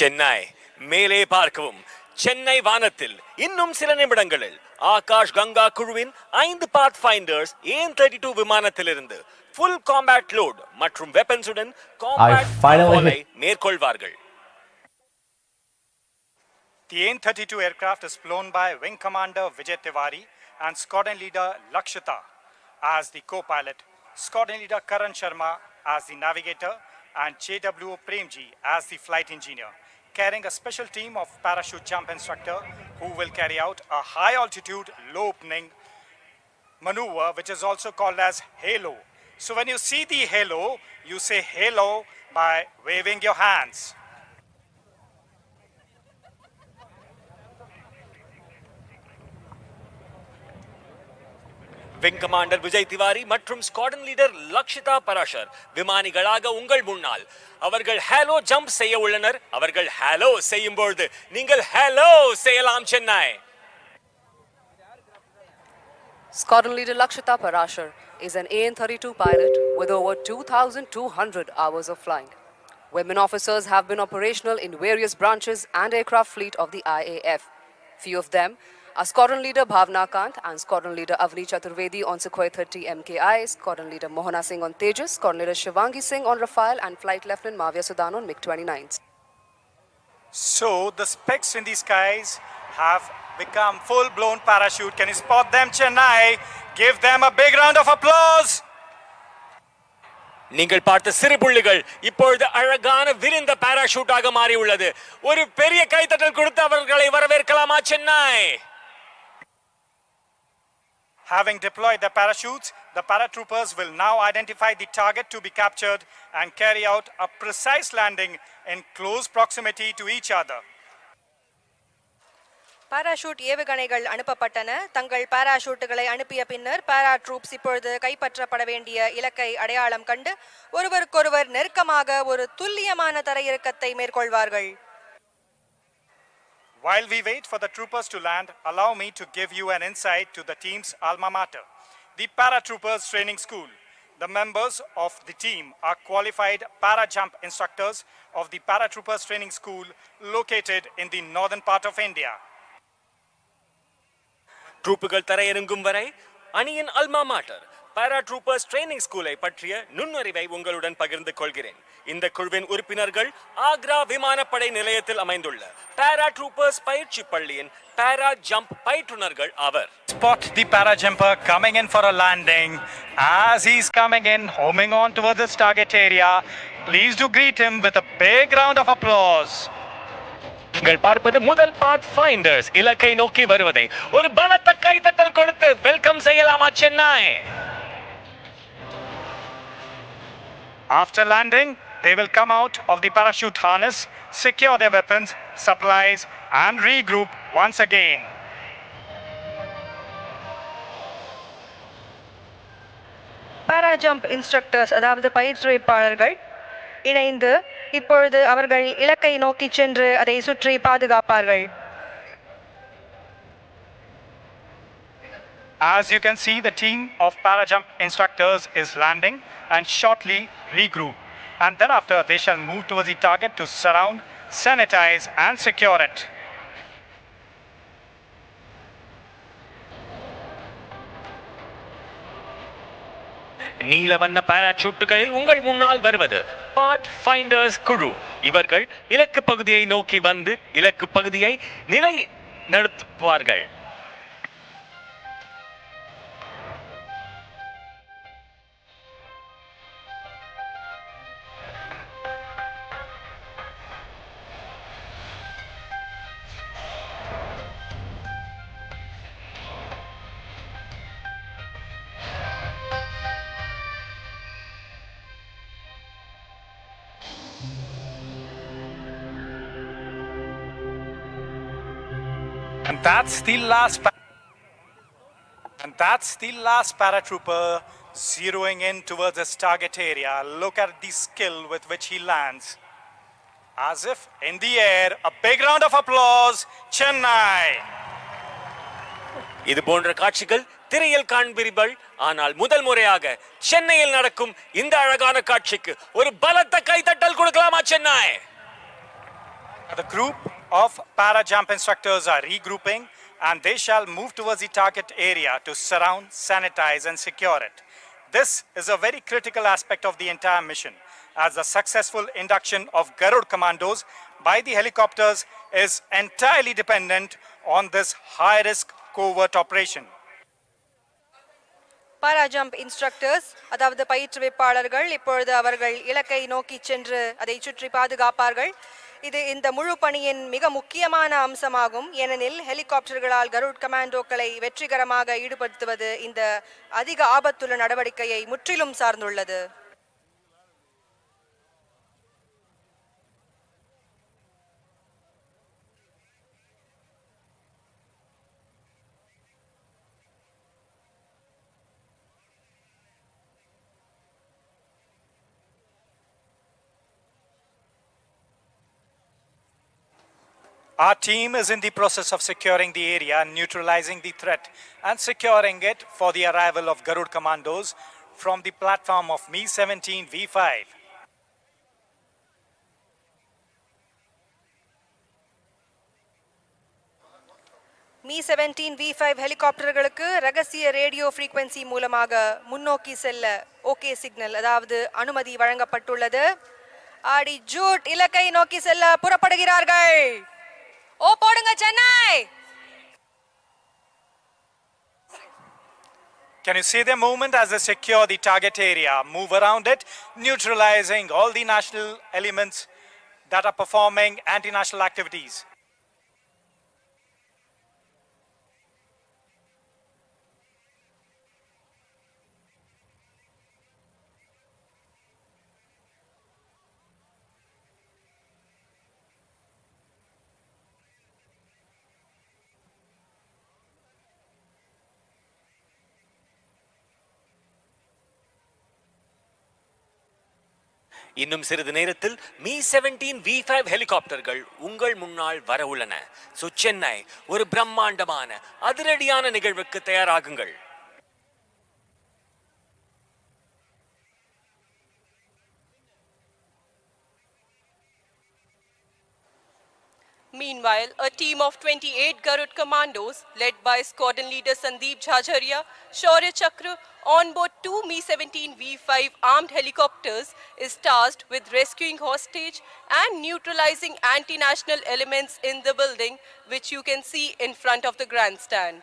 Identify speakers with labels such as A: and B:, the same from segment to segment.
A: chennai மேலே பார்க்கவும் சென்னை வானத்தில் இன்னும் சில நிமிடங்களில் ஆகாஷ் கங்கா குழுவின் 5 பாத் ஃபைண்டர்ஸ் AN-32 விமானத்திலிருந்து full combat load மற்றும் weapons உடன் combat flight மேற்கொள்வார்கள்.
B: The AN-32 aircraft is flown by Wing Commander Vijay Tiwari and Squadron Leader Lakshita as the co-pilot, Squadron Leader Karan Sharma as the navigator, and JWO Premji as the flight engineer, carrying a special team of parachute jump instructor who will carry out a high altitude low opening maneuver which is also called as halo. So when you see the halo, you say halo by waving your hands.
A: Wing Commander Vijay Tiwari மற்றும் Squadron Leader Lakshita Parashar விமானிகளாக உங்கள் முன்னால் அவர்கள் hello jump செய்ய உள்ளனர். அவர்கள் hello செய்யும்போது நீங்கள் hello செய்யலாம் Chennai.
C: Squadron Leader Lakshita Parashar is an AN-32 pilot with over 2,200 hours of flying. Women officers have been operational in various branches and aircraft fleet of the IAF. Few of them are Squadron Leader Bhavna Kant and Squadron Leader Avni Chaturvedi on Sukhoi 30 MKI, Squadron Leader Mohana Singh on Tejas, Squadron Leader Shivangi Singh on Rafale, and Flight Lieutenant Mavya Sudan on MiG-29s.
B: So the specks in the skies have become full-blown parachute. Can you spot them, Chennai? Give them a big round of applause.
A: நீங்கள் பார்த்த சிறு புள்ளிகள் இப்பொழுது அழகான விரிந்த பாராஷூட்டாக மாறி உள்ளது. ஒரு பெரிய கைத்தட்டல் கொடுத்து அவர்களை வரவேற்கலாமா Chennai?
B: Having deployed the parachutes, the paratroopers will now identify the target to be captured and carry out a precise landing in close proximity to each other.
D: Parachute ஏவுகணைகள் அனுப்பப்பட்டன. தங்கள் பாராஷூட்டுகளை அனுப்பிய பின்னர் பாராட்ரூப்ஸ் இப்பொழுது கைப்பற்றப்பட வேண்டிய இலக்கை அடையாளம் கண்டு ஒருவருக்கொருவர் நெருக்கமாக ஒரு துல்லியமான தரையிறக்கத்தை மேற்கொள்வார்கள்.
B: While we wait for the troopers to land, allow me to give you an insight to the team's alma mater, the Paratroopers Training School. The members of the team are qualified para-jump instructors of the Paratroopers Training School located in the northern part of India.
A: ட்ரூப்புகள் தரையிறங்கும் வரை அணியின் அல்மா மாட்டர் பாராட்ரூப்பர்ஸ் training ஸ்கூலை பற்றிய நுண்ணறிவை உங்களுடன் பகிர்ந்து கொள்கிறேன். இந்த குழுவின் உறுப்பினர்கள் ஆக்ரா விமானப்படை நிலையத்தில் அமைந்துள்ள பாராட்ரூப்பர்ஸ் பயிற்சி பள்ளியின் பாரா ஜம்ப் பயிற்றுனர்கள் ஆவர்.
B: Spot the para jumper coming in for a landing. As he's coming in, homing on towards this target area, please do greet him with a big round of applause.
A: நீங்கள் பார்ப்பது முதல் பாத் ஃபைண்டர்ஸ் இலக்கை நோக்கி வருவதை ஒரு பலத்த கைத்தட்டல் கொடுத்து வெல்கம் செய்யலாமா Chennai?
B: After landing, they will come out of the parachute harness, secure their weapons, supplies, and regroup once again.
D: Para jump instructors அதாவது பயிற்றுவிப்பாளர்கள் இணைந்து இப்பொழுது அவர்கள் இலக்கை நோக்கி சென்று அதை சுற்றி பாதுகாப்பார்கள்.
B: As you can see, the team of para-jump instructors is landing and shortly regroup. And thereafter, they shall move towards the target to surround, sanitize, and secure it.
A: நீலவண்ண பாராசூட்டுகள் உங்கள் முன்னால் வருவது பாத் ஃபைண்டர்ஸ் குழு. இவர்கள் இலக்கு பகுதியை நோக்கி வந்து இலக்கு பகுதியை நிலை நடத்துவார்கள்.
B: And that's the last paratrooper zeroing in towards his target area. Look at the skill with which he lands. As if in the air, a big round of applause, Chennai.
A: இது போன்ற காட்சிகள் திரையில் காண்பீர்கள். ஆனால் முதல் முறையாக சென்னையில் நடக்கும் இந்த அழகான காட்சிக்கு ஒரு பலத்த கைத்தட்டல் கொடுக்கலாமா Chennai?
B: The group of para jump instructors are regrouping and they shall move towards the target area to surround, sanitize and secure it. This is a very critical aspect of the entire mission, as the successful induction of Garud Commandos by the helicopters is entirely dependent on this high-risk covert operation.
D: Para jump instructors அதாவது பயிற்றுவிப்பாளர்கள் இப்பொழுது அவர்கள் இலக்கை நோக்கி சென்று அதை சுற்றி பாதுகாப்பார்கள். இது இந்த முழு பணியின் மிக முக்கியமான அம்சமாகும். ஏனெனில் ஹெலிகாப்டர்களால் கருட் கமாண்டோக்களை வெற்றிகரமாக ஈடுபடுத்துவது இந்த அதிக ஆபத்துள்ள நடவடிக்கையை முற்றிலும் சார்ந்துள்ளது.
B: Our team is in the process of securing the area, neutralizing the threat and securing it for the arrival of Garud Commandos from the platform of Mi-17 V5.
D: Mi-17 V5 ஹெலிகாப்டர்களுக்கு ரகசிய ரேடியோ ஃப்ரீக்வென்சி மூலமாக முன்னோக்கி செல்ல okay signal அதாவது அனுமதி வழங்கப்பட்டுள்ளது. ஆடி Jude இலக்கை நோக்கி செல்ல புறப்படுகிறார்கள். ஓ போடுங்க Chennai.
B: Can you see their movement as they secure the target area, move around it, neutralizing all the national elements that are performing anti-national activities?
A: இன்னும் சிறிது நேரத்தில் Mi-17 V5 ஹெலிகாப்டர்கள் உங்கள் முன்னால் வர உள்ளன. சென்னை ஒரு பிரம்மாண்டமான அதிரடியான நிகழ்வுக்கு தயாராகுங்கள்.
E: Meanwhile, a team of 28 Garud Commandos, led by Squadron Leader Sandeep Jhajaria, Shaurya Chakra, on board two Mi-17 V5 armed helicopters, is tasked with rescuing hostage and neutralizing anti-national elements in the building, which you can see in front of the grandstand.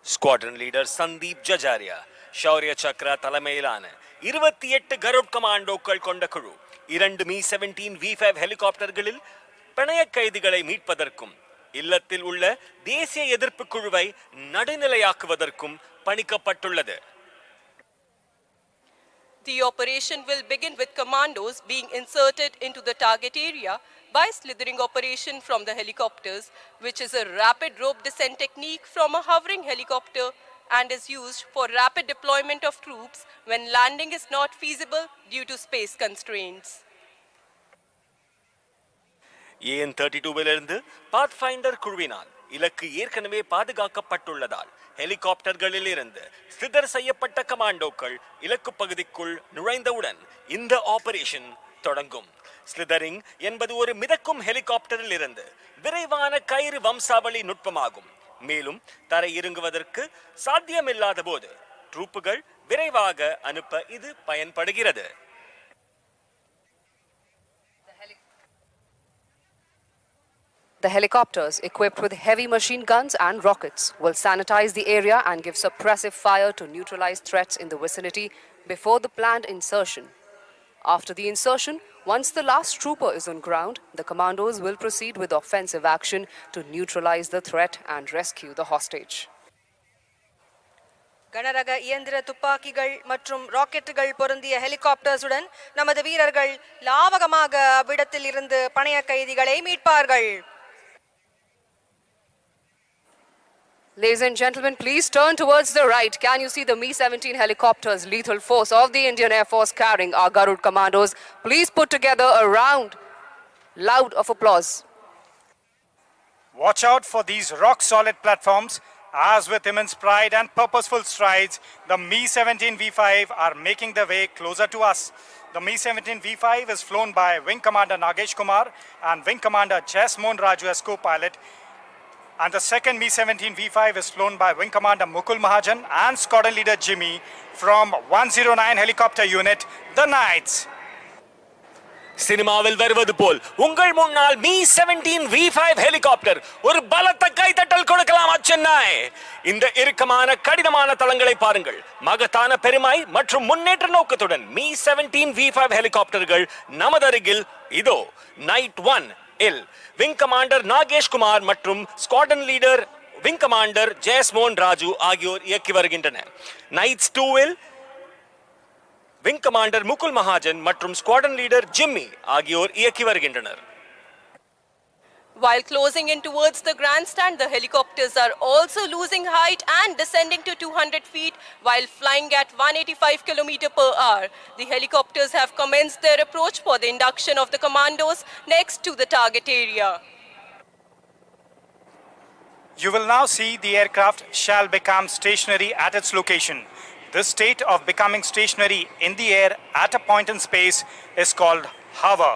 A: Squadron leader Sandeep Jajaria, Shaurya Chakra தலைமையிலான 28 கருட் கமாண்டோக்கள் கொண்ட குழு 2 Mi-17 V5 ஹெலிகாப்டர்களில் பிணைய கைதிகளை மீட்பதற்கும் இல்லத்தில் உள்ள தேசிய எதிர்ப்பு குழுவை நடுநிலையாக்குவதற்கும் பணிக்கப்பட்டுள்ளது.
E: The operation will begin with commandos being inserted into the target area by slithering operation from the helicopters, which is a rapid rope descent technique from a hovering helicopter and is used for rapid deployment of troops when landing is not feasible due to space constraints.
A: AN-32விலிருந்து pathfinder குழுவினால் இலக்கு ஏற்கனவே பாதுகாக்கப்பட்டுள்ளதால் ஹெலிகாப்டர்களிலிருந்து slither செய்யப்பட்ட கமாண்டோக்கள் இலக்கு பகுதிக்குள் நுழைந்தவுடன் இந்த operation தொடங்கும். ஸ்லிதரிங் என்பது ஒரு மிதக்கும் ஹெலிகாப்டரில் இருந்து விரைவான கயிறு வம்சாவளி நுட்பமாகும். மேலும் தரை இறங்குவதற்கு சாத்தியமில்லாத போது ட்ரூப்புகள் விரைவாக அனுப்ப இது பயன்படுகிறது.
C: The helicopters, equipped with heavy machine guns and rockets, will sanitize the area and give suppressive fire to neutralize threats in the vicinity before the planned insertion. After the insertion, once the last trooper is on ground, the commandos will proceed with offensive action to neutralize the threat and rescue the hostage.
D: கனரக இயந்திர துப்பாக்கிகள் மற்றும் ராக்கெட்டுகள் பொருந்திய ஹெலிகாப்டர்ஸுடன் நமது வீரர்கள் லாவகமாக அவ்விடத்தில் இருந்து பணைய கைதிகளை மீட்பார்கள்.
C: Ladies and gentlemen, please turn towards the right. Can you see the Mi-17 helicopters, lethal force of the Indian Air Force carrying our Garud Commandos? Please put together a round, loud of applause.
B: Watch out for these rock-solid platforms. As with immense pride and purposeful strides, the Mi-17 V5 are making their way closer to us. The Mi-17 V5 is flown by Wing Commander Nagesh Kumar and Wing Commander Jasmine Raju as co-pilot. And the second Mi-17 V5 is flown by Wing Commander Mukul Mahajan and Squadron Leader Jimmy from 109 Helicopter Unit, the Knights.
A: சினிமாவில் வருவது போல் உங்கள் முன்னால் Mi-17 V5 helicopter ஒரு பலத்த கைதட்டல் கொடுக்கலாம் சென்னை. இந்த இறுக்கமான கடினமான தளங்களை பாருங்கள். மகத்தான பெருமை மற்றும் முன்னேற்ற நோக்கத்துடன் Mi-17 V5 ஹெலிகாப்டர்கள் நமது அருகில் இதோ. நைட் 1 இல் விங் கமாண்டர் நாகேஷ் குமார் மற்றும் squadron leader wing commander Jayasmohan Raju ஆகியோர் இயக்கி வருகின்றனர். நைட்ஸ் 2 இல் விங் கமாண்டர் முகுல் மகாஜன் மற்றும் ஸ்குவாட்ரன் லீடர் ஜிம்மி ஆகியோர் இயக்கி வருகின்றனர்.
E: While closing in towards the grandstand, the helicopters are also losing height and descending to 200 feet while flying at 185 km per hour. The helicopters have commenced their approach for the induction of the commandos next to the target area.
B: You will now see the aircraft shall become stationary at its location. This state of becoming stationary in the air at a point in space is called hover.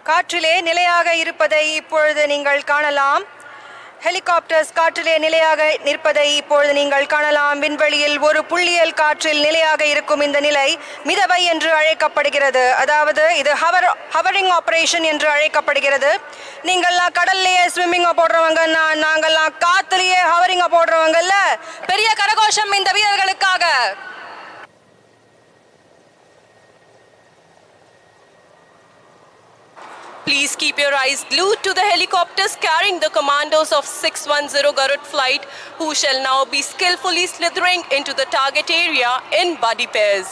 D: காற்றிலே நிலையாக இருப்பதை இப்பொழுது நீங்கள் காணலாம். Helicopters காற்றிலே நிலையாக நிற்பதை இப்பொழுது நீங்கள் காணலாம். விண்வெளியில் ஒரு புள்ளியல் காற்றில் நிலையாக இருக்கும் இந்த நிலை மிதவை என்று அழைக்கப்படுகிறது. அதாவது இது ஹவரிங் ஆபரேஷன் என்று அழைக்கப்படுகிறது. நீங்கள்லாம் கடல்லையே ஸ்விம்மிங்கை போடுறவங்க, நாங்கள்லாம் காத்துலேயே ஹவரிங்கை போடுறவங்கல்ல. பெரிய கரகோஷம் இந்த வீரர்களுக்காக.
E: Please keep your eyes glued to the helicopters carrying the commandos of 610 Garud flight, who shall now be skillfully slithering into the target area in buddy pairs.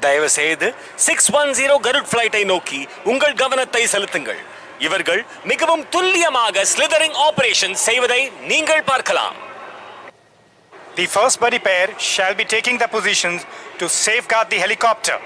A: தயவு செய்து 610 கருட் ஃபிளைட்டை நோக்கி உங்கள் கவனத்தை செலுத்துங்கள். இவர்கள் மிகவும் துல்லியமாக ஸ்லிதரிங் ஆபரேஷன் செய்வதை நீங்கள் பார்க்கலாம்.
B: The first buddy pair shall be taking the positions to safeguard the helicopter.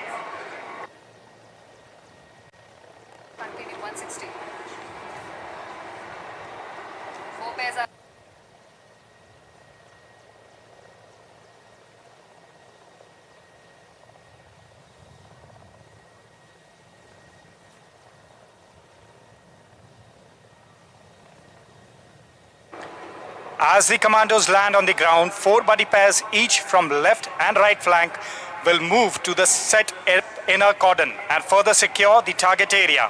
B: As the commandos land on the ground, 4 buddy pairs each from left and right flank will move to the set inner cordon and further secure the target area.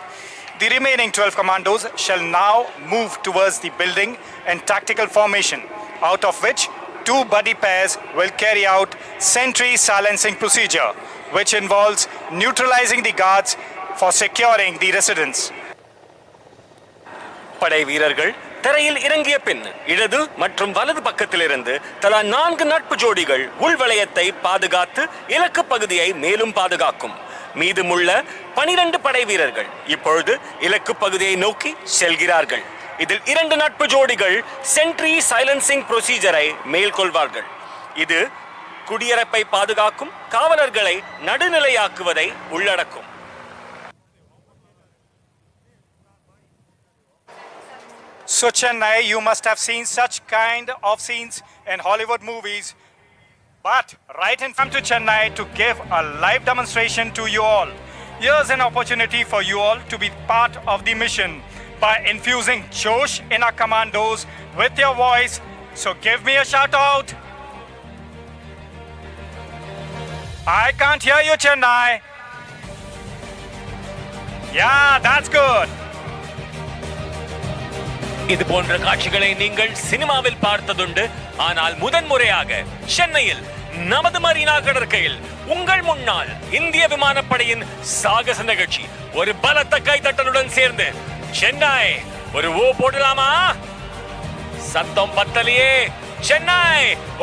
B: The remaining 12 commandos shall now move towards the building in tactical formation, out of which 2 buddy pairs will carry out sentry silencing procedure, which involves neutralizing the guards for securing the residence.
A: படை வீரர்கள் தரையில் இறங்கிய பின் இடது மற்றும் வலது பக்கத்திலிருந்து தலா 4 நட்பு ஜோடிகள் உள்வளையத்தை பாதுகாத்து இலக்கு பகுதியை மேலும் பாதுகாக்கும். மீதமுள்ள 12 படை வீரர்கள் இப்பொழுது இலக்கு பகுதியை நோக்கி செல்கிறார்கள். இதில் 2 நட்பு ஜோடிகள் சென்ட்ரி சைலன்சிங் ப்ரொசீஜரை மேற்கொள்வார்கள். இது குடியரப்பை பாதுகாக்கும் காவலர்களை நடுநிலையாக்குவதை உள்ளடக்கும்.
B: So Chennai, you must have seen such kind of scenes in Hollywood movies. But right in front to Chennai to give a live demonstration to you all. Here's an opportunity for you all to be part of the mission by infusing Josh in our commandos with your voice. So give me a shout out. I can't hear you, Chennai. Yeah, that's good.
A: இது போன்ற காட்சிகளை நீங்கள் சினிமாவில் பார்த்ததுண்டு. ஆனால் முதன்முறையாக சென்னையில் நமது Marina கடற்கையில் உங்கள் முன்னால் இந்திய விமானப்படையின் சாகச நிகழ்ச்சி ஒரு பலத்த கைதட்டலுடன் சேர்ந்து சென்னை ஒரு ஓ போடலாமா? சத்தம் பத்தலையே. சென்னை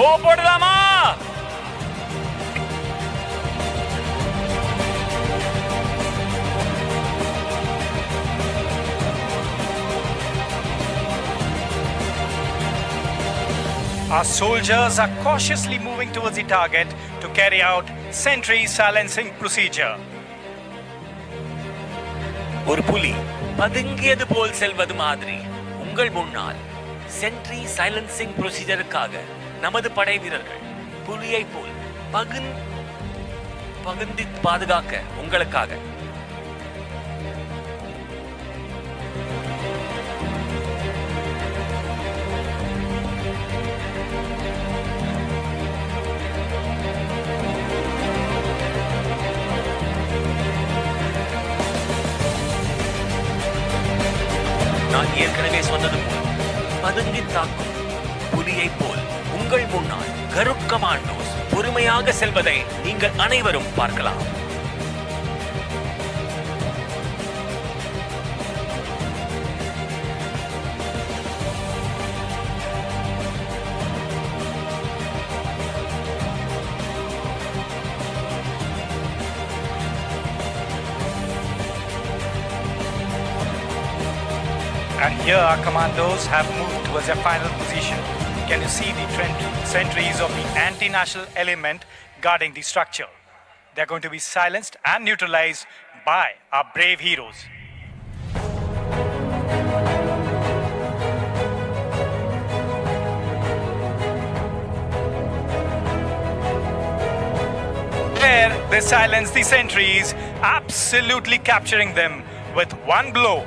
A: ஓ போடலாமா?
B: Our soldiers are cautiously moving towards the target to carry out sentry silencing procedure.
A: ஒரு புலி பதுங்கியது போல் செல்வது மாதிரி உங்கள் முன்னால் சென்ட்ரி சைலன்சிங் ப்ரொசீஜருக்காக நமது படை வீரர்கள் புலியை போல் பகுந்தி பாதுகாக்க உங்களுக்காக. நான் ஏற்கனவே சொன்னது போல் பதுங்கி தாக்கும் புலியை போல் உங்கள் முன்னால் கருட் கமாண்டோஸ் பொறுமையாக செல்வதை நீங்கள் அனைவரும் பார்க்கலாம்.
B: And here our commandos have moved towards their final position. Can you see the sentries of the anti-national element guarding the structure? They're going to be silenced and neutralized by our brave heroes. There they silence the sentries, absolutely capturing them with one blow.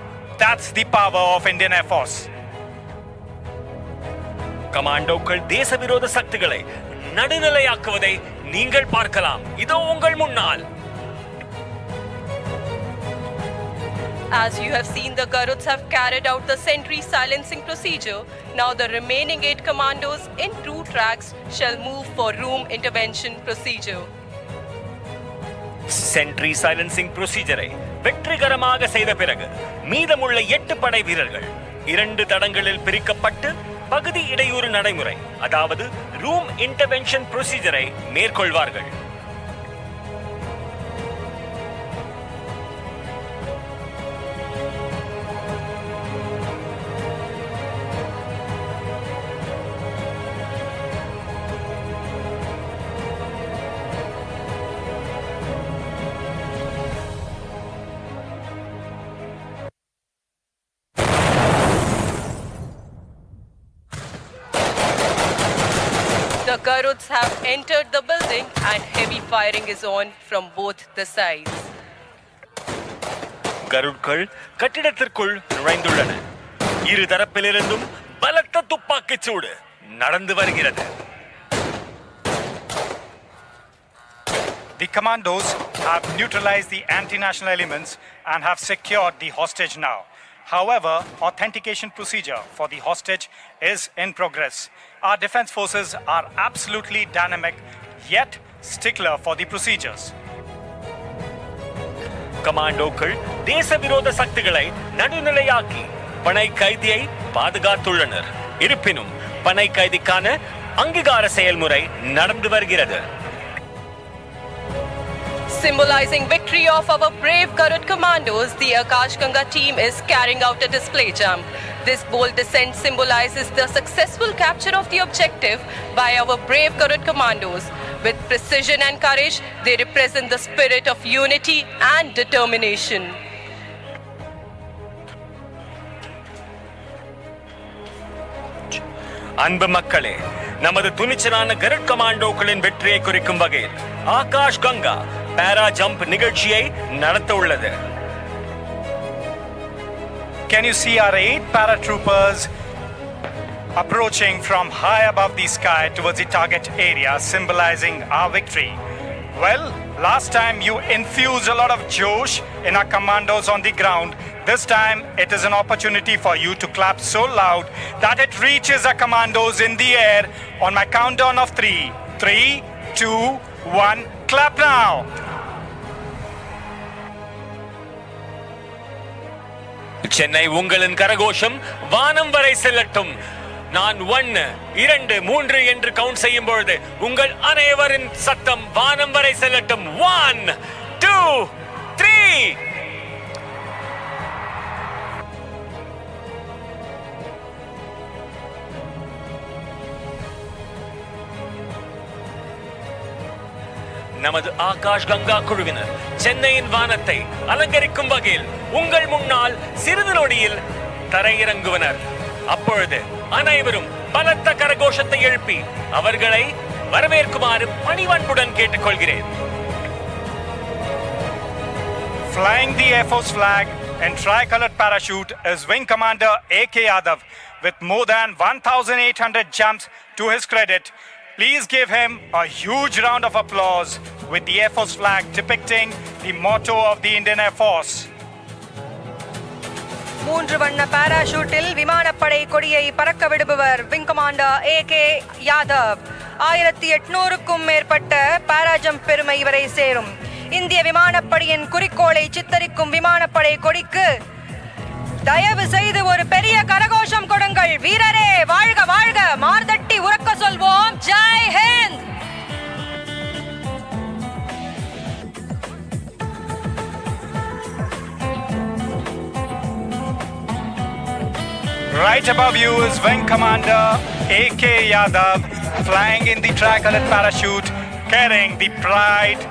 B: That's the power of Indian Airforce.
A: கமாண்டோக்கள் தேசவிரோத சக்திகளை நடுநிலையாக்குவதை நீங்கள் பார்க்கலாம். இதோ உங்கள் முன்னால்.
E: As you have seen, the Garuds have carried out the sentry silencing procedure. Now the remaining 8 commandos in 2 tracks shall move for room intervention procedure.
A: Sentry silencing ப்ரொசீஜரை வெற்றிகரமாக செய்த பிறகு மீதமுள்ள 8 படை வீரர்கள் 2 தடங்களில் பிரிக்கப்பட்டு பகுதி இடையூறு நடைமுறை, அதாவது ரூம் இன்டர்வென்ஷன் ப்ரொசீஜரை மேற்கொள்வார்கள்.
E: The Garuds have entered the building and heavy firing is on from both the sides.
A: கருட்கள் கட்டிடத்திற்குள் நுழைந்துள்ளன. இரு தரப்பிலிருந்தும் பலத்த துப்பாக்கிச் சூடு நடந்து வருகிறது.
B: The commandos have neutralized the anti-national elements and have secured the hostage now. However, authentication procedure for the hostage is in progress. Our defense forces are absolutely dynamic, yet stickler for the procedures.
A: கமாண்டோக்கள் தேசவிரோத சக்திகளை நடுநிலையாக்கி பனை கைதியை பாதுகாத்துள்ளனர். இருப்பினும் பனை கைதிக்கான அங்கீகார செயல்முறை நடந்து வருகிறது.
E: Symbolizing victory of our brave Garud Commandos, the Akash Ganga team is carrying out a display jump. This bold descent symbolizes the successful capture of the objective by our brave Garud Commandos. With precision and courage, they represent the spirit of unity and determination.
A: அன்பு மக்களே, நமது துணிச்சலான கருட் கமாண்டோக்களின் வெற்றியை குறிக்கும் வகையில் ஆகாஷ் கங்கா பாரா jump நிகழ்ச்சியை நடத்த உள்ளது.
B: Can you see our 8 paratroopers approaching from high above the sky towards the target area, symbolizing our victory? Well, last time you infused a lot of josh in our commandos on the ground. This time it is an opportunity for you to clap so loud that it reaches our commandos in the air on my countdown of 3. 3, 2, 1, clap now!
A: Chennai உங்களின் கரகோஷம் வானம் வரை செல்லட்டும். நான் 1, 2, 3 என்று count செய்யும் பொழுது உங்கள் அனைவரின் சத்தம் வானம் வரை செல்லட்டும். 1, 2, 3. நமது ஆகாஷ் கங்கா குழுவினர் சென்னையின் வானத்தை அலங்கரிக்கும் வகையில் உங்கள் முன்னால் சிறிது நொடியில் தரையிறங்குவனர். அப்பொழுது அனைவரும் பலத்த கரகோஷத்தை எழுப்பி அவர்களை வரவேற்குமாறு பணிவன்புடன் கேட்டுக்கொள்கிறேன்.
B: Flying the Air Force flag and tricolored parachute is Wing Commander A.K. Yadav with more than 1,800 jumps to his credit. Please give him a huge round of applause with the Air Force flag depicting the motto of the Indian Air Force.
D: மூன்று வண்ண பாராஷூட்டில் விமானப்படை கொடியை பறக்க விடுபவர் wing commander A.K. Yadav. 1800க்கும் மேற்பட்ட பாராஜம்ப் பெருமை இவரை சேரும். இந்திய விமானப்படையின் குறிக்கோளை சித்தரிக்கும் விமானப்படை கொடிக்கு தயவு செய்து ஒரு பெரிய கரகோஷம் கொடுங்கள். வீரரே வாழ்க வாழ்க, மார்தட்டி உறக்க சொல்வோம் Jai Hind.
B: Right above you is Wing Commander A.K. Yadav flying in the tricolored parachute carrying the Pride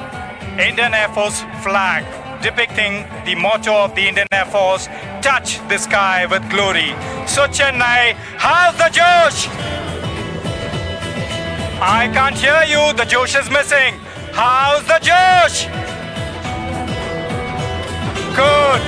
B: Indian Air Force flag depicting the motto of the Indian Air Force, touch the sky with glory. So Chennai, how's the Josh? I can't hear you, the Josh is missing. How's the Josh? Good.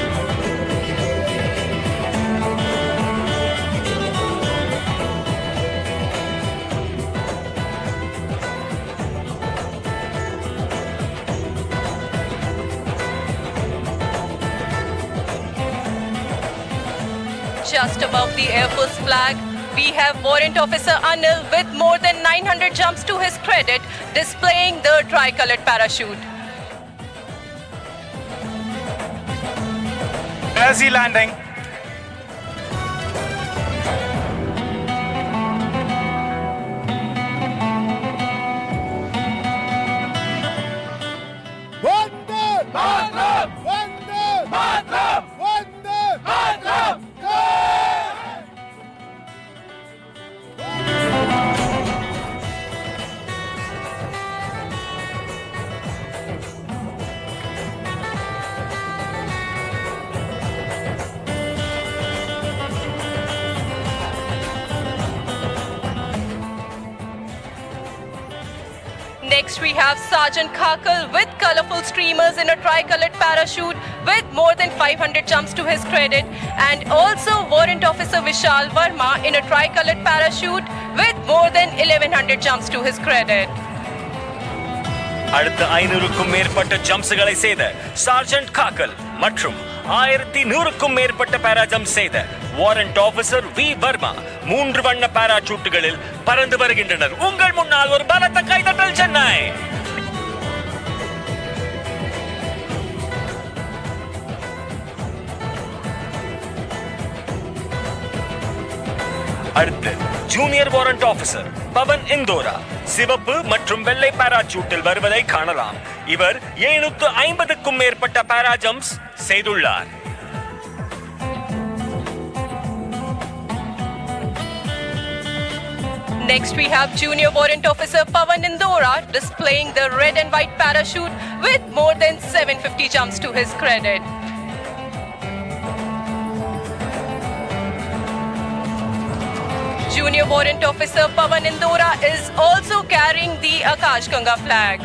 E: Just above the Air Force flag, we have Warrant Officer Anil with more than 900 jumps to his credit, displaying the tricolored parachute.
B: There's he landing.
E: Next, we have Sergeant Kakal with colorful streamers in a tricolored parachute with more than 500 jumps to his credit, and also Warrant Officer Vishal Verma in a tricolored parachute with more than 1100 jumps to his credit.
A: அடுத்த 500க்கும் மேற்பட்ட ஜம்ப்ஸ்களை செய்த sergeant Gaggal மற்றும் 1100க்கும் மேற்பட்ட பாராஜம்ப் செய்த warrant officer we Verma 3 வண்ண பாராசூட்டுகளில் பறந்து வருகின்றனர். உங்கள் முன்னால் ஒரு பலத்த கைதட்டல் சென்னை. அடுத்து ஜூனியர் வாரண்ட் ஆபீசர் பவன் இந்தோரா சிவப்பு மற்றும் வெள்ளை பாராசூட்டில் வருவதை காணலாம். இவர் 750க்கும் மேற்பட்ட பாராஜம்ப்ஸ் செய்துள்ளார்.
E: Next, we have Junior Warrant Officer Pavan Indora displaying the red and white parachute with more than 750 jumps to his credit. Junior Warrant Officer Pavan Indora is also carrying the Akash Ganga flag.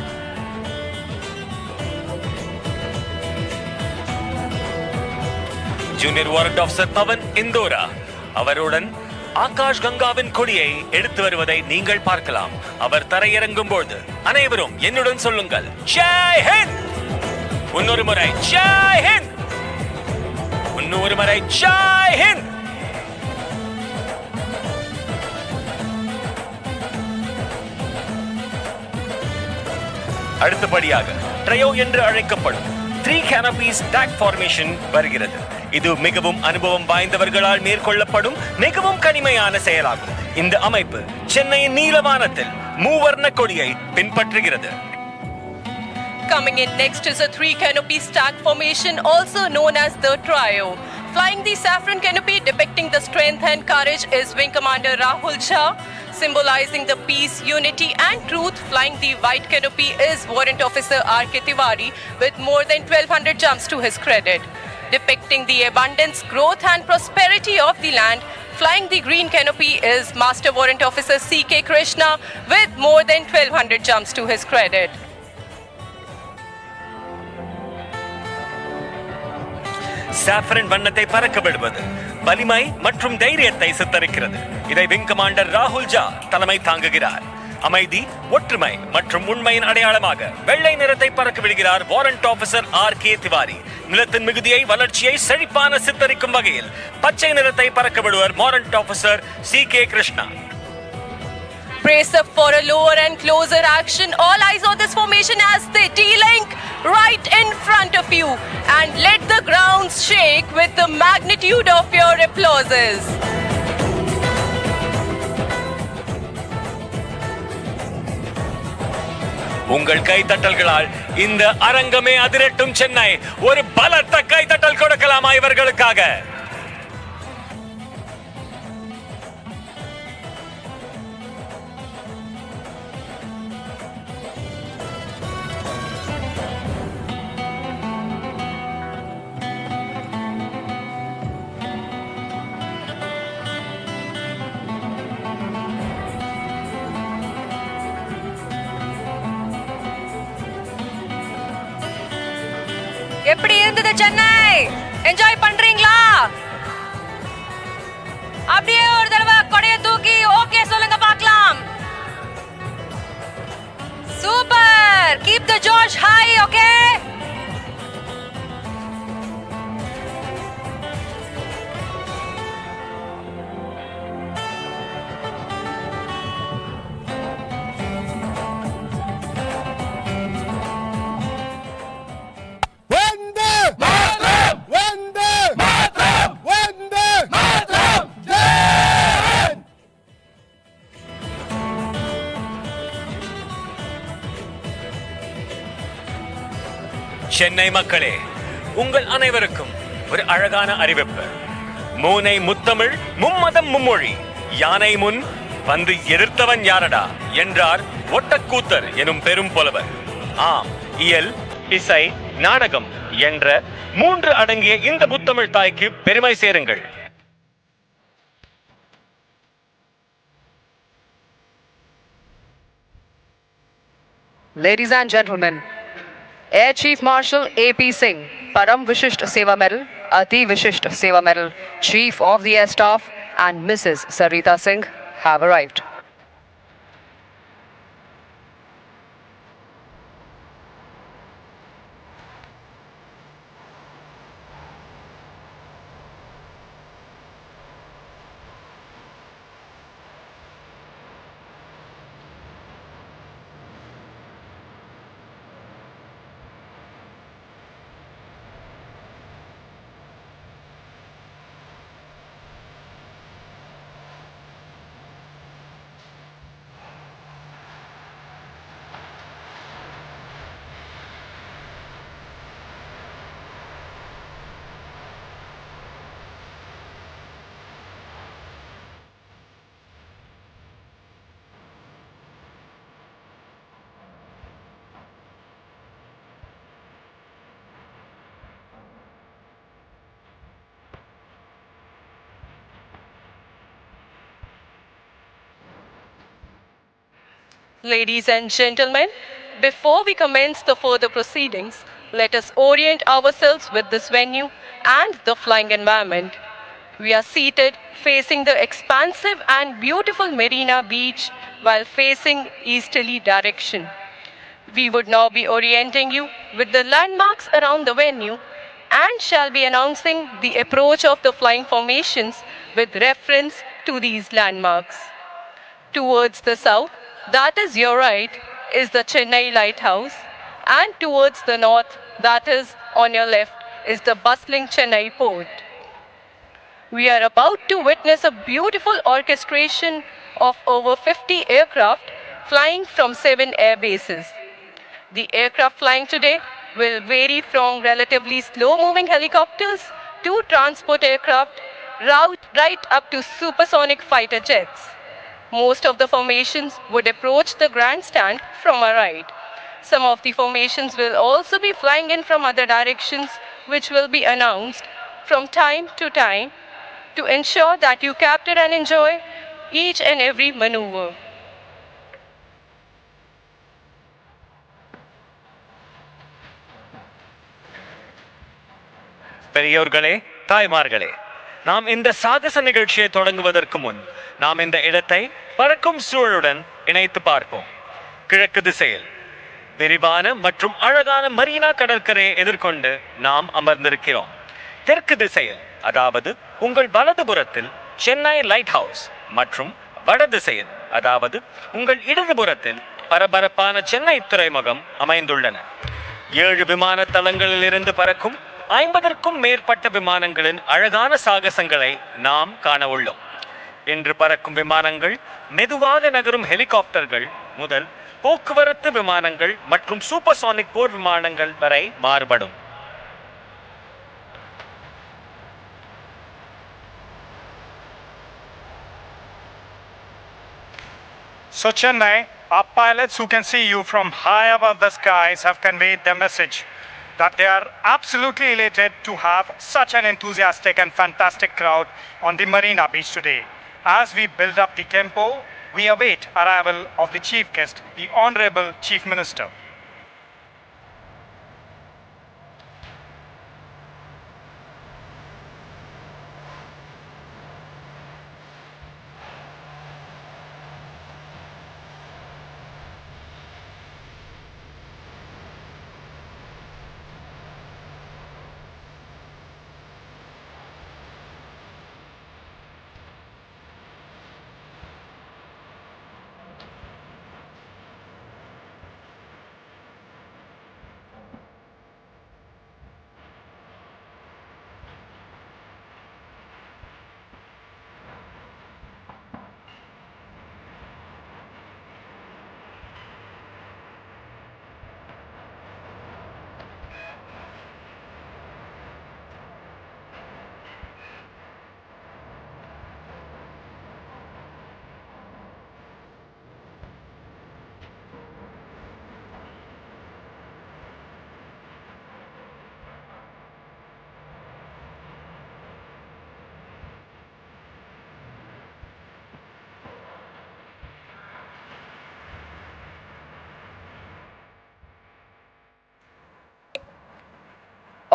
A: Junior warrant officer Pawan Indora அவருடன் ஆகாஷ் கங்காவின் கொடியை எடுத்து வருவதை நீங்கள் பார்க்கலாம். அவர் தரையிறங்கும் போது அனைவரும் என்னுடன் சொல்லுங்கள் ஜெய் ஹிந்த். இன்னொரு முறை ஜெய் ஹிந்த். இன்னொரு முறை ஜெய் ஹிந்த். அடுத்தபடியாக ட்ரையோ என்று அழைக்கப்படும் 3 canopies stack formation வருகிறது. இது மிகவும் அனுபவம் வாய்ந்தவர்களால் மேற்கொள்ளப்படும் மிகவும் கனிமையான செயலாகும். இந்த அமைப்பு சென்னையின் நீலவானத்தில் மூவர்ண கொடியை பின்பற்றுகிறது.
E: Coming in next is a 3 canopy stack formation, also known as the trio. Flying the saffron canopy depicting the strength and courage is Wing Commander Rahul Jha. Symbolizing the peace, unity and truth, flying the white canopy is Warrant Officer R.K. Tiwari with more than 1200 jumps to his credit. depicting the abundance, growth and prosperity of the land. Flying the green canopy is Master Warrant Officer C.K. Krishna with more than 1200 jumps to his credit.
A: Saffron வண்ணத்தை பறக்க விடுவது வலிமை மற்றும் தைரியத்தை சித்தரிக்கிறது. இதை wing commander ராகுல் ஜா தலைமை தாங்குகிறார். அமைதி, ஒற்றுமை மற்றும் உண்மையின் அடையாளமாக வெள்ளை நிறத்தை பறக்க விடுகிறார் வாரண்ட் ஆபீசர் ஆர்.கே. திவாரி. நிலத்தின் மிகுதியை, வளர்ச்சியை, செழிப்பான சித்தரிக்கும் வகையில் பச்சை நிறத்தை பறக்க விடுவர் warrant officer சி.கே. Krishna.
E: Brace up for a lower and closer action. All eyes on this formation as they T-link right in front of you and let the grounds shake with the magnitude of your applauses.
A: உங்கள் கைத்தட்டல்களால் இந்த அரங்கமே அதிரட்டும். சென்னை ஒரு பலத்த கைத்தட்டல் கொடுக்கலாமா இவர்களுக்காக?
D: எப்படி இருந்தது Chennai? Enjoy பண்றீங்களா? அப்படியே ஒரு தடவை கொடைய தூக்கி ஓகே சொல்லுங்க பார்க்கலாம். Super. Keep the Josh high. Okay.
A: Chennai மக்களே, உங்கள் அனைவருக்கும் ஒரு அழகான அறிவிப்பு. மூனை முத்தமிழ், மும்மதம் மும்மொழி. யானை முன் வந்து எதிர்த்தவன் யாரடா என்றார் ஒட்டக்கூத்தர் எனும் பெரும் புலவர். ஆம், இயல், இசை, நாடகம் என்ற 3 அடங்கிய இந்த முத்தமிழ் தாய்க்கு பெருமை சேருங்கள்.
C: Ladies and gentlemen, Air Chief Marshal A.P. Singh, Param Vishisht Seva Medal, Ati Vishisht Seva Medal, Chief of the Air Staff and Mrs. Sarita Singh have arrived.
E: Ladies and gentlemen, before we commence the further proceedings, let us orient ourselves with this venue and the flying environment. We are seated facing the expansive and beautiful Marina Beach while facing easterly direction. We would now be orienting you with the landmarks around the venue and shall be announcing the approach of the flying formations with reference to these landmarks. Towards the south, that is your right, is the Chennai Lighthouse, and towards the north, that is on your left, is the bustling Chennai port. We are about to witness a beautiful orchestration of over 50 aircraft flying from 7 air bases. The aircraft flying today will vary from relatively slow-moving helicopters to transport aircraft right up to supersonic fighter jets. Most of the formations would approach the grandstand from our right. Some of the formations will also be flying in from other directions which will be announced from time to time to ensure that you capture and enjoy each and every maneuver.
A: பெரியோர்களே, தாய்மார்களே, நாம் இந்த சாகச நிகழ்ச்சியை தொடங்குவதற்கு முன் நாம் இந்த இடத்தை பறக்கும் சூழலுடன் இணைத்து பார்ப்போம். கிழக்கு திசையில் விரிவான மற்றும் அழகான மரீனா கடற்கரையை எதிர்கொண்டு நாம் அமர்ந்திருக்கிறோம். தெற்கு திசையில், அதாவது உங்கள் வலதுபுறத்தில் சென்னை லைட் ஹவுஸ் மற்றும் வடதிசையில், அதாவது உங்கள் இடதுபுறத்தில் பரபரப்பான சென்னை துறைமுகம் அமைந்துள்ளன. 7 விமான தளங்களில் இருந்து பறக்கும் 50க்கும் மேற்பட்ட விமானங்களின் அழகான சாகசங்களை நாம் காண உள்ளோம். இன்று பறக்கும் விமானங்கள் மெதுவாக நகரும் ஹெலிகாப்டர்கள் முதல் போக்குவரத்து விமானங்கள் மற்றும் சூப்பர்சானிக் போர் விமானங்கள் வரை மாறுபடும்.
B: So Chennai, our pilots who can see you from high above the skies have conveyed their message that they are absolutely elated to have such an enthusiastic and fantastic crowd on the Marina Beach today. As we build up the tempo, we await arrival of the chief guest, the Honorable Chief Minister.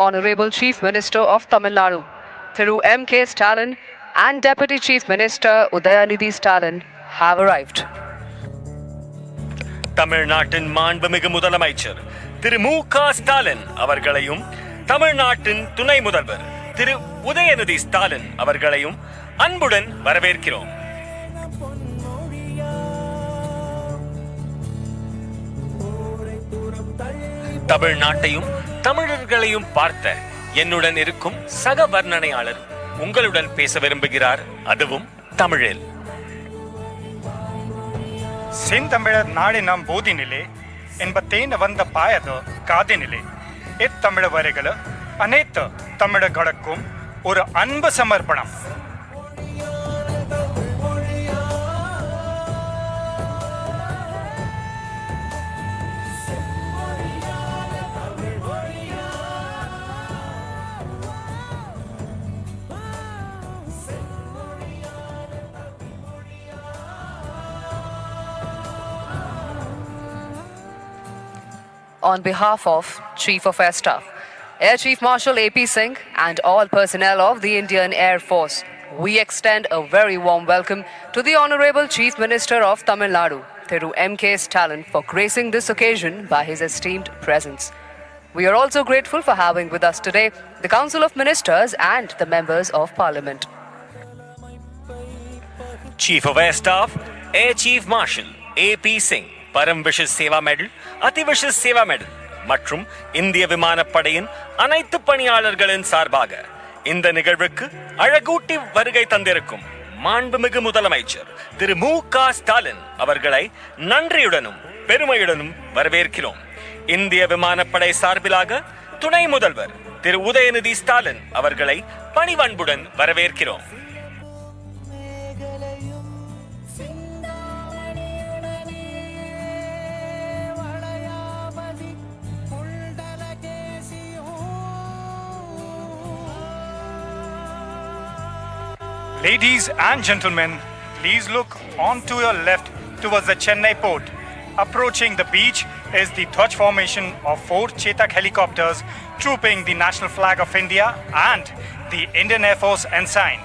C: Honorable Chief Minister of Tamil Nadu, Thiru M.K. Stalin and Deputy Chief Minister Udayanidhi Stalin have arrived.
A: தமிழ்நாட்டின் மாண்புமிகு முதலமைச்சர் திரு மு.க. ஸ்டாலின் அவர்களையும் தமிழ்நாட்டின் துணை முதல்வர் திரு உதயநிதி ஸ்டாலின் அவர்களையும் அன்புடன் வரவேற்கிறோம். தமிழ்நாட்டையும் தமிழர்களையும் பார்த்த என்னுடன் இருக்கும் சக வர்ணனையாளர் உங்களுடன் பேச விரும்புகிறார், அதுவும் தமிழில்.
B: செந்தமிழர் நாடினம் போதினிலே என்பத்தேன் வந்த பாயது காதினிலே இத்தமிழ வரிகள அனைத்து தமிழர்களுக்கும் ஒரு அன்பு சமர்ப்பணம்.
C: On behalf of Chief of Air Staff, Air Chief Marshal A.P. Singh and all personnel of the Indian Air Force, we extend a very warm welcome to the Honorable Chief Minister of Tamil Nadu, Thiru M.K. Stalin, for gracing this occasion by his esteemed presence. We are also grateful for having with us today the Council of Ministers and the Members of Parliament.
A: Chief of Air Staff, Air Chief Marshal A.P. Singh, பரம் wishes Seva medal, அதி wishes Seva medal மற்றும் இந்திய விமானப்படையின் அனைத்து பணியாளர்களின் சார்பாக இந்த நிகழ்வுக்கு அழகூட்டி வருகை தந்திருக்கும் மாண்புமிகு முதலமைச்சர் திரு மு.க. ஸ்டாலின் அவர்களை நன்றியுடனும் பெருமையுடனும் வரவேற்கிறோம். இந்திய விமானப்படை சார்பிலாக துணை முதல்வர் திரு உதயநிதி ஸ்டாலின் அவர்களை பணிவன்புடன் வரவேற்கிறோம்.
B: Ladies and gentlemen, please look on to your left towards the Chennai port. Approaching the beach is the Dhwaj formation of 4 Chetak helicopters trooping the national flag of India and the Indian Air Force ensign.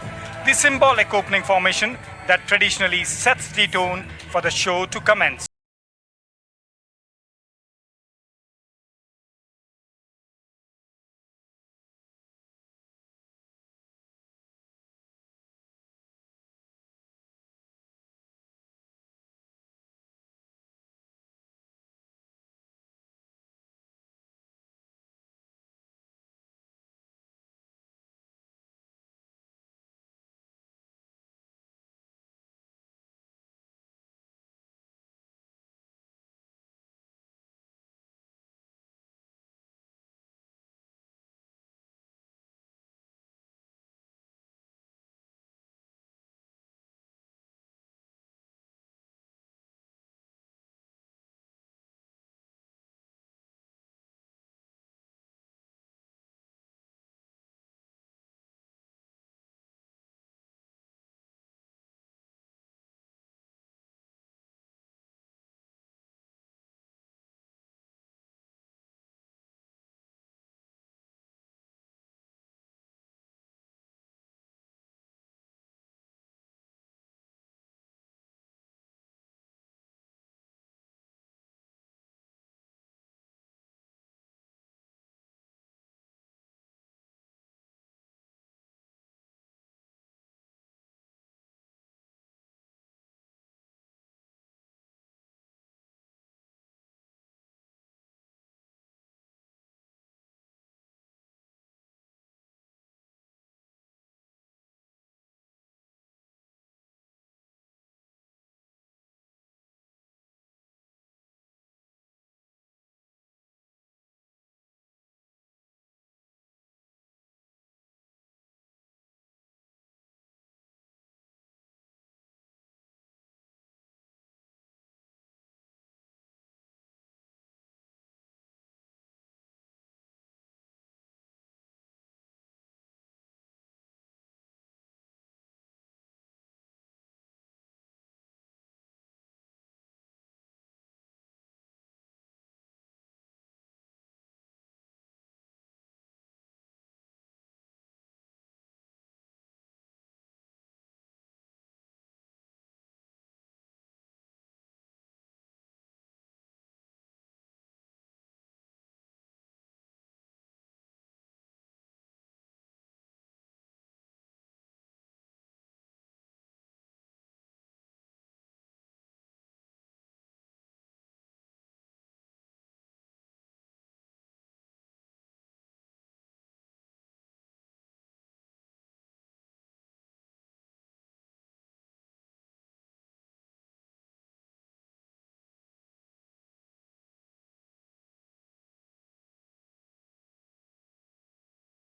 B: The symbolic opening formation that traditionally sets the tone for the show to commence.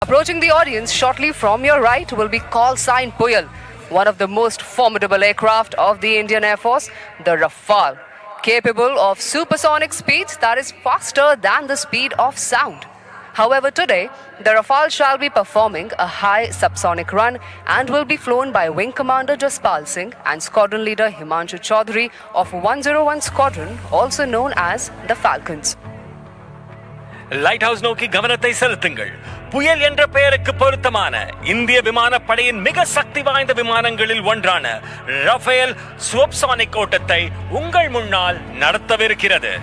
C: Approaching the audience shortly from your right will be call sign Puyal, one of the most formidable aircraft of the Indian Air Force, the Rafale, capable of supersonic speeds that is faster than the speed of sound. However, today, the Rafale shall be performing a high subsonic run and will be flown by Wing Commander Jaspal Singh and Squadron Leader Himanshu Chaudhary of 101 Squadron, also known as the Falcons.
A: Light house நோக்கி கவனத்தை செலுத்துங்கள். புயல் என்ற பெயருக்கு பொருத்தமான இந்திய விமானப்படையின் மிக சக்தி வாய்ந்த விமானங்களில் ஒன்றான ரஃபேல் சூப்பர்சானிக் ஓட்டத்தை உங்கள் முன்னால் நடத்தவிருக்கிறது.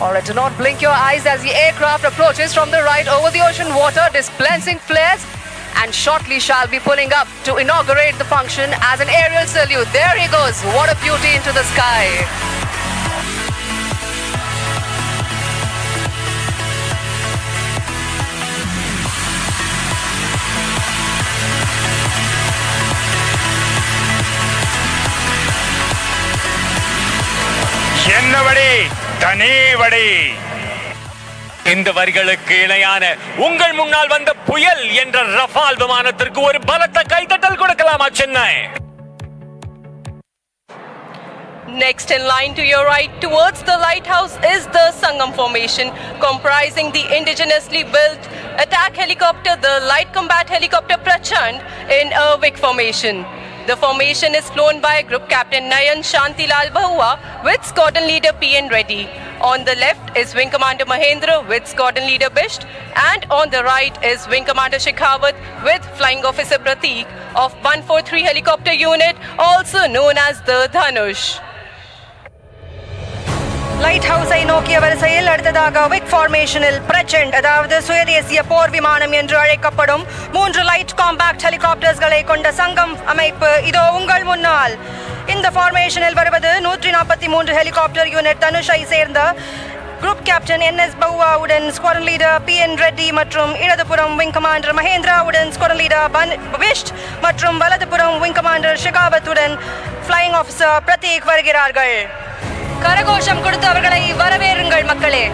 C: Alright, do not blink your eyes as the aircraft approaches from the right over the ocean water, dispensing flares, and shortly shall be pulling up to inaugurate the function as an aerial salute. There he goes. What a beauty into the sky.
B: என்னவடி தனிவடி.
A: இந்த வரிகளுக்கு இணையான உங்கள் முன்னால் வந்த புயல் என்ற Rafael விமானத்திற்கு ஒரு பலத்த கைதட்டல் கொடுக்கலாமா Chennai?
E: Next in line to your right towards the lighthouse is the Sangam formation, comprising the indigenously built attack helicopter, the light combat helicopter Prachand in a VVIP formation. The formation is flown by Group Captain Nayan Shantilal Bahua with Squadron Leader P.N. Reddy. On the left is Wing Commander Mahendra with Squadron Leader Bisht, and on the right is Wing Commander Shekhawat with Flying Officer Prateek of 143 Helicopter Unit, also known as the Dhanush.
D: Light ஹவுஸை நோக்கிய வரிசையில் அடுத்ததாக விக் ஃபார்மேஷனில் பிரச்சண்ட், அதாவது சுயதேசிய போர் விமானம் என்று அழைக்கப்படும் 3 light compact ஹெலிகாப்டர்ஸ்களை கொண்ட சங்கம் அமைப்பு இதோ உங்கள் முன்னால். இந்த ஃபார்மேஷனில் வருவது 143 ஹெலிகாப்டர் யூனிட் தனுஷை சேர்ந்த குரூப் கேப்டன் NS பவுவாவுடன் ஸ்குவாட்ரன் லீடர் PN ரெட்டி மற்றும் இடதுபுறம் விங் கமாண்டர் மகேந்திராவுடன் ஸ்குவாட்ரன் லீடர் பிஷ்ட் மற்றும் வலதுபுறம் விங் கமாண்டர் ஷெகாவத்துடன் ஃப்ளையிங் ஆஃபீஸர் பிரதீக் வருகிறார்கள். கரகோஷம் கொடுத்து அவர்களை வரவேறுங்கள் மக்களே.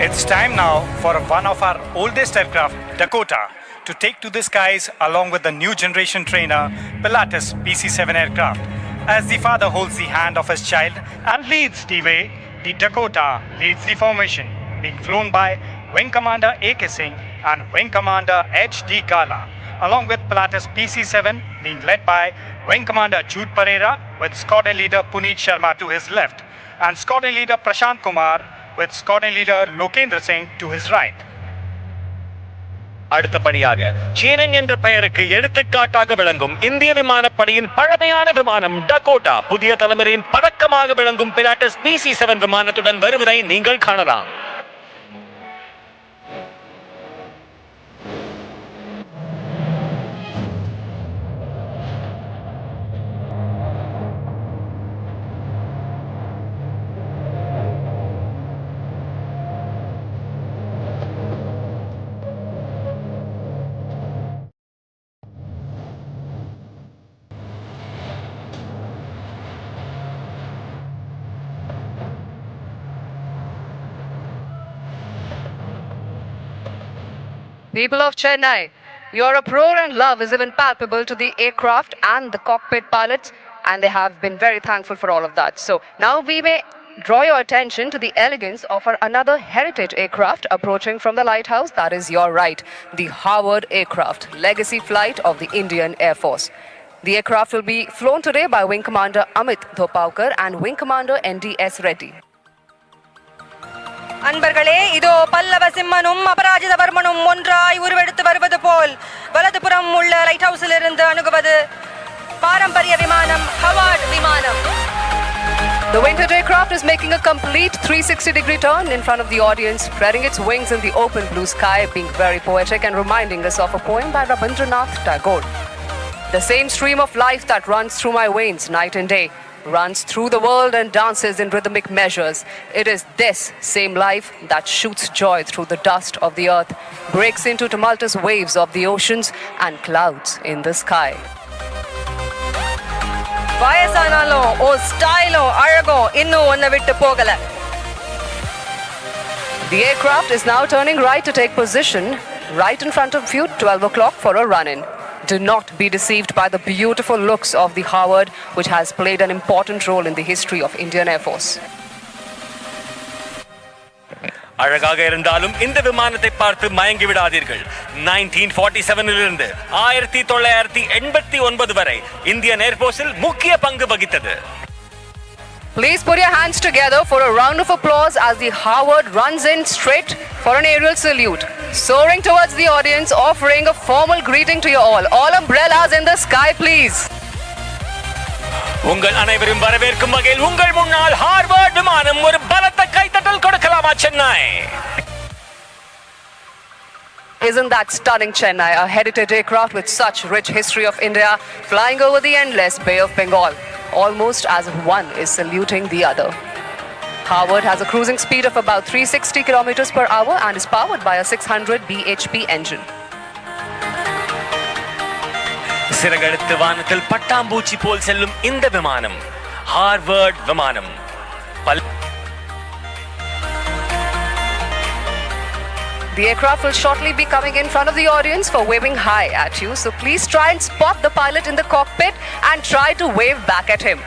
B: It's time now for one of our oldest aircraft, Dakota, to take to the skies along with the new generation trainer, Pilatus PC-7 aircraft. As the father holds the hand of his child and leads the way, the Dakota leads the formation, being flown by Wing Commander A.K. Singh and Wing Commander H.D. Kala, along with Pilatus PC-7 being led by Wing Commander Jude Pereira with Squadron Leader Puneet Sharma to his left and Squadron Leader Prashant Kumar with Squadron Leader Lokendra Singh to his right.
A: அடுத்தபடியாக சேனன் என்ற பெயருக்கு எடுத்துக்காட்டாக விளங்கும் இந்திய விமானப்படையின் பழமையான விமானம் Dakota புதிய தலைமுறையின் பதக்கமாக விளங்கும் பிலாட்டஸ் PC-7 விமானத்துடன் வருவதை நீங்கள் காணலாம்.
C: People of Chennai, your uproar and love is even palpable to the aircraft and the cockpit pilots, and they have been very thankful for all of that. So now we may draw your attention to the elegance of another heritage aircraft approaching from the lighthouse. That is your right, the Howard aircraft, legacy flight of the Indian Air Force. The aircraft will be flown today by Wing Commander Amit Thopaukar and Wing Commander NDS Reddy.
D: அன்பர்களே, இதோ பல்லவ சிம்மனும் அபராஜித வர்மனும் ஒன்றாய் உருவெடுத்து வருவது போல் வலதுபுறம் உள்ள light ஹவுஸில் இருந்து அணுகுவது பாரம்பரிய விமானம் ஹவார்ட் விமானம்.
C: The vintage aircraft is making a complete 360-degree turn in front of the audience, spreading its wings in the open blue sky, being very poetic and reminding us of a poem by Rabindranath Tagore. The same stream of life that runs through my veins night and day runs through the world and dances in rhythmic measures. It is this same life that shoots joy through the dust of the earth, breaks into tumultuous waves of the oceans and clouds in the sky.
D: வயசானாலும் ஓ ஸ்டைலும் அழகும் இன்னும் ஒன்ன விட்டு போகல.
C: The aircraft is now turning right to take position right in front of you, 12 o'clock for a run-in. Do not be deceived by the beautiful looks of the Howard, which has played an important role in the history of Indian Air Force.
A: அழகாக இருந்தாலும் இந்த விமானத்தை பார்த்து மயங்கி விடாதீர்கள். 1947 1989 வரை Indian ஏர்போர்ஸில் முக்கிய பங்கு வகித்தது.
C: Please put your hands together for a round of applause as the Howard runs in straight for an aerial salute, soaring towards the audience, offering a formal greeting to you all. All umbrellas in the sky, please.
A: உங்கள் அனைவரும் வரவேற்கும் வகையில் உங்கள் முன்னால் Harvard விமானம் ஒரு பலத்த கைத்தட்டல் கொடுக்கலாமா Chennai?
C: Isn't that stunning, Chennai, a heritage aircraft with such rich history of India, flying over the endless Bay of Bengal, almost as if one is saluting the other. Howard has a cruising speed of about 360 kilometers per hour and is powered by a 600 bhp engine.
A: சிறகெடுத்து வானத்தில் பட்டாம்பூச்சி போல் செல்லும் இந்த விமானம் Harvard விமானம்.
C: The aircraft will shortly be coming in front of the audience for waving hi at you. So please try and spot the pilot in the cockpit and try to wave back at him.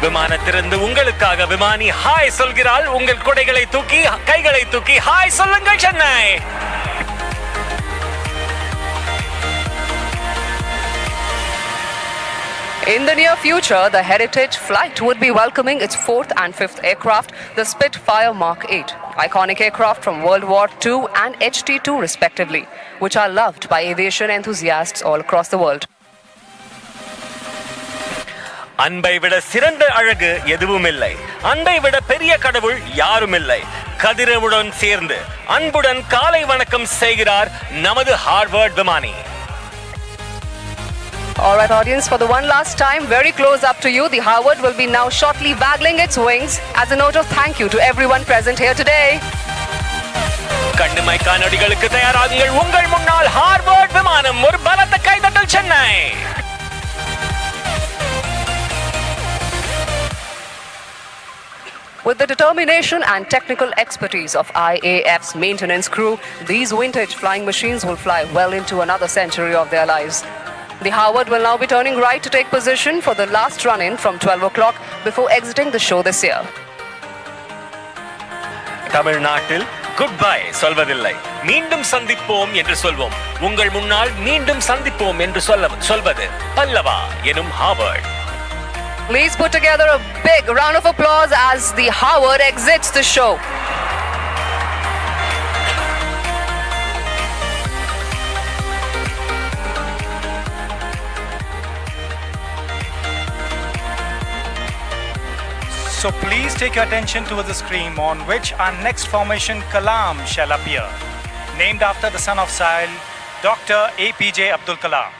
A: விமானத்திலிருந்து உங்களுக்காக விமானி hi சொல்கிறாள். உங்கள் கொடைகளை தூக்கி கைகளை தூக்கி hi சொல்லுங்கள் Chennai.
C: In the near future, the Heritage Flight would be welcoming its 4th and 5th aircraft, the Spitfire Mark 8, iconic aircraft from World War II and HT2 respectively, which are loved by aviation enthusiasts all across the world.
A: அன்பை விட சிறந்த அழகு எதுவும் இல்லை. அன்பை விட பெரிய கடவுள் யாரும் இல்லை. கதிரவுடன் சேர்ந்து அன்புடன் காலை வணக்கம் செய்கிறார் நமது ஹார்வர்ட் விமானி.
C: All right, audience, for the one last time, very close up to you, the Harvard will be now shortly waggling its wings as a note of thank you to everyone present here today.
A: கண்ணுமை காணொளிகளுக்கு தயாராகுங்கள். உங்கள் முன்னால் Harvard விமானம். ஒரு பலத்த கைதட்டல் Chennai.
C: With the determination and technical expertise of IAF's maintenance crew, these vintage flying machines will fly well into another century of their lives. The Harvard will now be turning right to take position for the last run-in from 12 o'clock before exiting the show this year.
A: தமிழ்நாட்டில் good bye சொல்வதில்லை, மீண்டும் சந்திப்போம் என்று சொல்வோம். உங்கள் முன்னால் மீண்டும் சந்திப்போம் என்று சொல்வது பல்லவா எனும் Harvard.
C: Please put together a big round of applause as the Harvard exits the show.
B: So please take your attention towards the screen on which our next formation Kalam shall appear, named after the son of Sahil, Dr. APJ Abdul Kalam.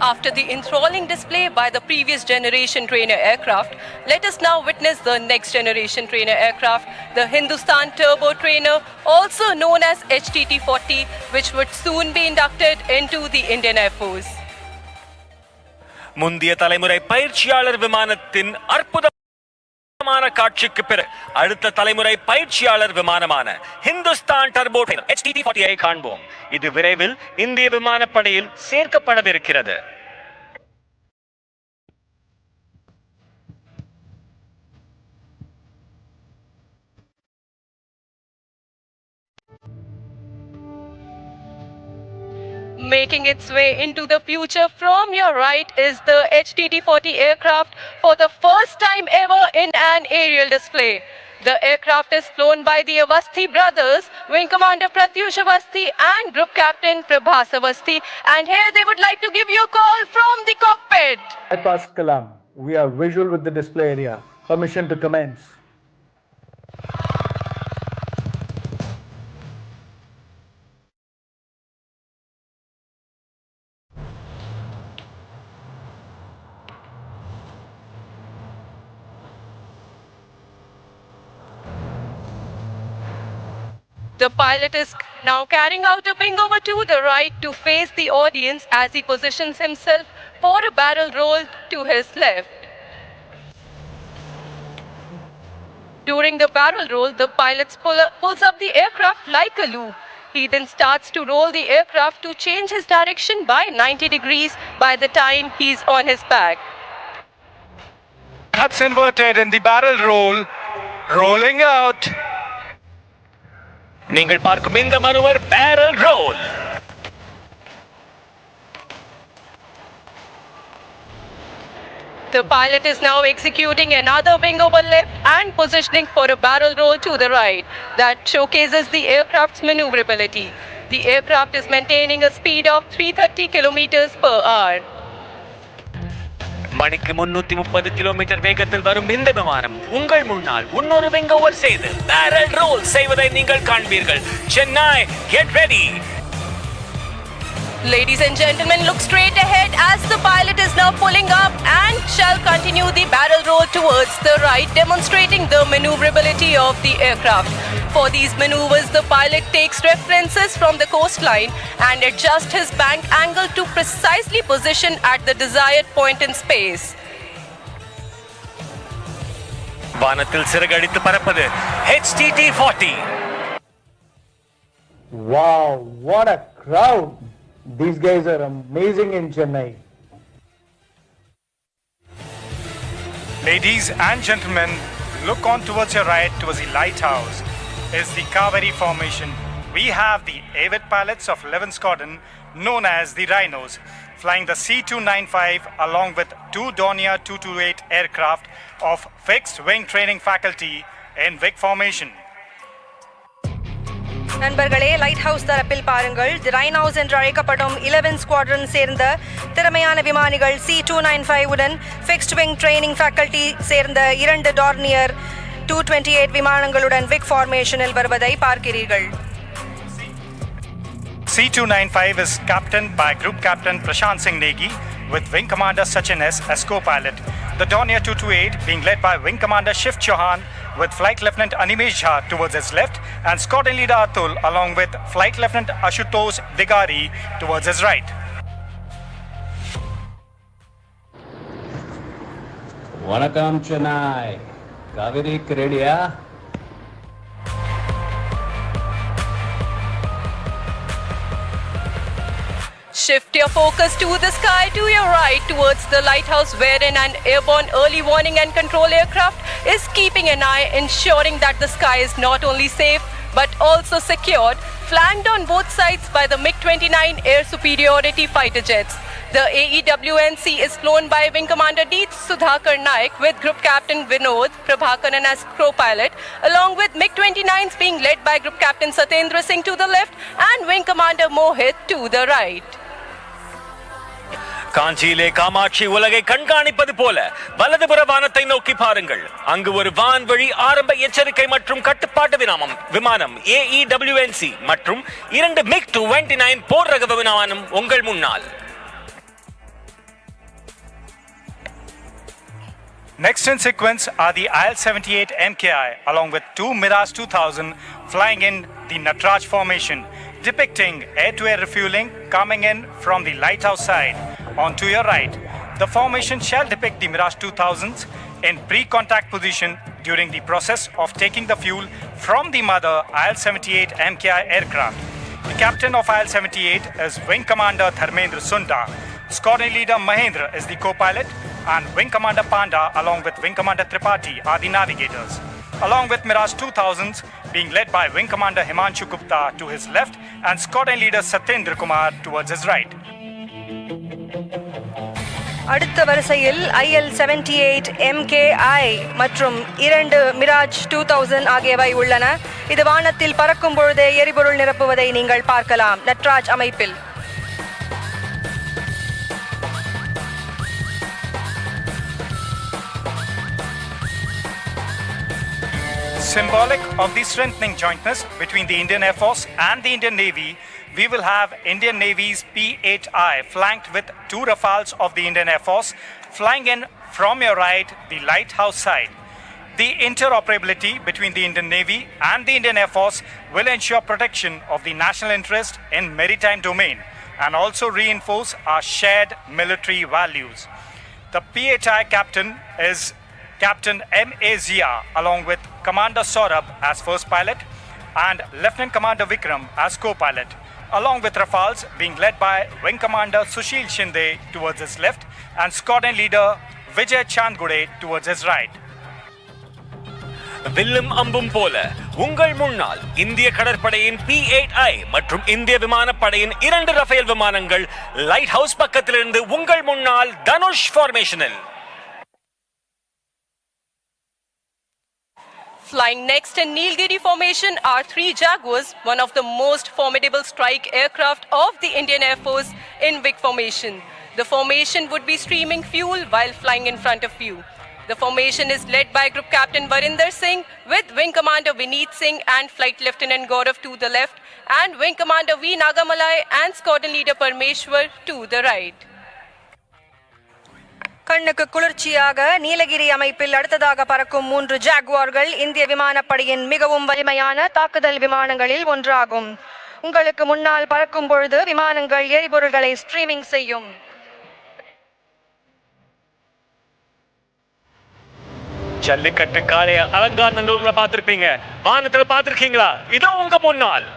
E: After the enthralling display by the previous generation trainer aircraft, let us now witness the next generation trainer aircraft, the Hindustan Turbo Trainer, also known as HTT-40, which would soon be inducted into the Indian Air Force.
A: முந்திய தலைமுறை பயிற்சியாளர் விமானத்தின் அற்புதமான காட்சிக்கு பிறகு அடுத்த தலைமுறை பயிற்சியாளர் விமானமான ஹிந்துஸ்தான் டர்போ ட்ரெய்னர் HTT-40 ஐ காண்போம். இது விரைவில் இந்திய விமானப்படையில் சேர்க்கப்படவிருக்கிறது.
E: Making its way into the future from your right is the HTT-40 aircraft for the first time ever in an aerial display. The aircraft is flown by the Avasthi brothers, Wing Commander Pratyush Avasthi and Group Captain Prabhas Avasthi, and here they would like to give you a call from the cockpit.
F: Bypass Kalam. We are visual with the display area. Permission to commence.
E: The pilot is now carrying out a wing over to the right to face the audience as he positions himself for a barrel roll to his left. During the barrel roll, the pilot pulls up the aircraft like a loop. He then starts to roll the aircraft to change his direction by 90 degrees by the time he's on his back.
B: That's inverted in the barrel roll, rolling out.
A: நீங்கள் பார்க்கும் இந்த manoeuvre barrel roll.
E: The pilot is now executing another wing over left and positioning for a barrel roll to the right. That showcases the aircraft's maneuverability. The aircraft is maintaining a speed of 330 kilometers per hour.
A: மணிக்கு 330 kilometre வேகத்தில் வரும் இந்த விமானம் உங்கள் முன்னால் இன்னொரு wing over செய்து barrel role செய்வதை நீங்கள் காண்பீர்கள். Chennai, get ready.
E: Ladies and gentlemen, look straight ahead as the pilot is now pulling up and shall continue the barrel roll towards the right, demonstrating the maneuverability of the aircraft. For these maneuvers, the pilot takes references from the coastline and adjusts his bank angle to precisely position at the desired point in space.
A: வானத்தில் சிறகடித்து பறப்பது HTT-40.
F: Wow, what a crowd! These guys are amazing in Chennai.
B: Ladies and gentlemen, look on towards your right towards the lighthouse is the Kaveri formation. We have the avid pilots of 11th Squadron known as the Rhinos flying the C-295 along with two Dornier 228 aircraft of fixed wing training faculty in VIC formation.
D: நண்பர்களே, light house தரப்பில் பாருங்கள். தி rhinos என்று அழைக்கப்படும் 11 squadron சேர்ந்த திறமையான விமானிகள் C-295 உடன் fixed wing training faculty சேர்ந்த 2 டார்னியர் 228 விமானங்களுடன் விக் ஃபார்மேஷனில் வருவதை பார்க்கிறீர்கள்.
B: C-295 is captained by Group Captain Prashant Singh Negi with Wing Commander Sachin S as co-pilot. The Dornier 228 being led by Wing Commander Shiv Chauhan with Flight Lieutenant Animesh Jha towards his left and Squadron Leader Atul along with Flight Lieutenant Ashutosh Digari towards his right.
G: Vanakkam Chennai. Kaveri ready-ya?
E: Shift your focus to the sky to your right towards the lighthouse wherein an airborne early warning and control aircraft is keeping an eye ensuring that the sky is not only safe but also secured, flanked on both sides by the MiG-29 air superiority fighter jets. The AEWNC is flown by Wing Commander D. Sudhakar Naik with Group Captain Vinod Prabhakaran as co-pilot, along with MiG-29s being led by Group Captain Satendra Singh to the left and Wing Commander Mohit to the right.
A: காஞ்சியிலே Kamakshi உலகை கண்காணிப்பது போல வலதுபுற வானத்தை நோக்கி பாருங்கள். அங்கு ஒரு வான்வழி ஆரம்ப எச்சரிக்கை மற்றும் கட்டுப்பாட்டு விமானம் AEWNC மற்றும் 2 MiG-29 போர் ரக விமானம் உங்கள் முன்னால்.
B: Next in sequence are the IL-78 MKI along with 2 Mirage 2000 flying in the Natraj formation, depicting air-to-air refueling coming in from the lighthouse side. On to your right, the formation shall depict the Mirage 2000s in pre-contact position during the process of taking the fuel from the mother IL-78 MKI aircraft. The captain of IL-78 is Wing Commander Dharmendra Sunda. Squadron Leader Mahendra is the co-pilot and Wing Commander Panda along with Wing Commander Tripathi are the navigators. Along with Mirage 2000s being led by Wing Commander Himanshu Gupta to his left and Squadron Leader Satyendra Kumar towards his right.
D: அடுத்த வரிசையில் IL-78 MKI மற்றும் 2 Mirage 2000 ஆகியவை உள்ளன. இது வானத்தில் பறக்கும் பொழுதே எரிபொருள் நிரப்புவதை நீங்கள் பார்க்கலாம் நட்ராஜ் அமைப்பில்.
B: Symbolic of the strengthening jointness between the Indian Air Force and the Indian Navy, we will have Indian Navy's P-8I flanked with 2 Rafales of the Indian Air Force flying in from your right, the lighthouse side. The interoperability between the Indian Navy and the Indian Air Force will ensure protection of the national interest in maritime domain and also reinforce our shared military values. The P-8I captain is Captain M.A. Zia along with Commander Saurabh as first pilot and Lieutenant Commander Vikram as co-pilot, along with Rafales being led by Wing Commander Sushil Shinde towards his left and Squadron Leader Vijay Chandgude towards his right.
A: வில்லும் அம்பும் போல உங்கள் முன்னால் இந்திய கடற்படையின் P-8I மற்றும் இந்திய விமானப்படையின் 2 ரஃபேல் விமானங்கள் லைட் ஹவுஸ் பக்கத்திலிருந்து உங்கள் முன்னால் Dhanush ஃபார்மேஷனில்.
E: Flying next in Nilgiri formation are 3 Jaguars, one of the most formidable strike aircraft of the Indian Air Force in VIC formation. The formation would be streaming fuel while flying in front of you. The formation is led by Group Captain Varinder Singh with Wing Commander Vineet Singh and Flight Lieutenant Gaurav to the left and Wing Commander V. Nagamalai and Squadron Leader Parmeshwar to the right.
D: கண்ணுக்கு குளிர்ச்சியாக நீலகிரி அமைப்பில் அடுத்ததாக பறக்கும் 3 ஜாகுவார்கள் இந்திய விமானப்படையின் மிகவும் வலிமையான தாக்குதல் விமானங்களில் ஒன்றாகும். உங்களுக்கு முன்னால் பறக்கும் பொழுது விமானங்கள் எரிபொருள்களை ஸ்ட்ரீமிங் செய்யும்.
A: ஜல்லிக்கட்டு காளைய அலங்காநல்லூர்ல பார்த்திருப்பீங்க, வானத்துல பார்த்திருக்கீங்களா? இதோ உங்க முன்னால்.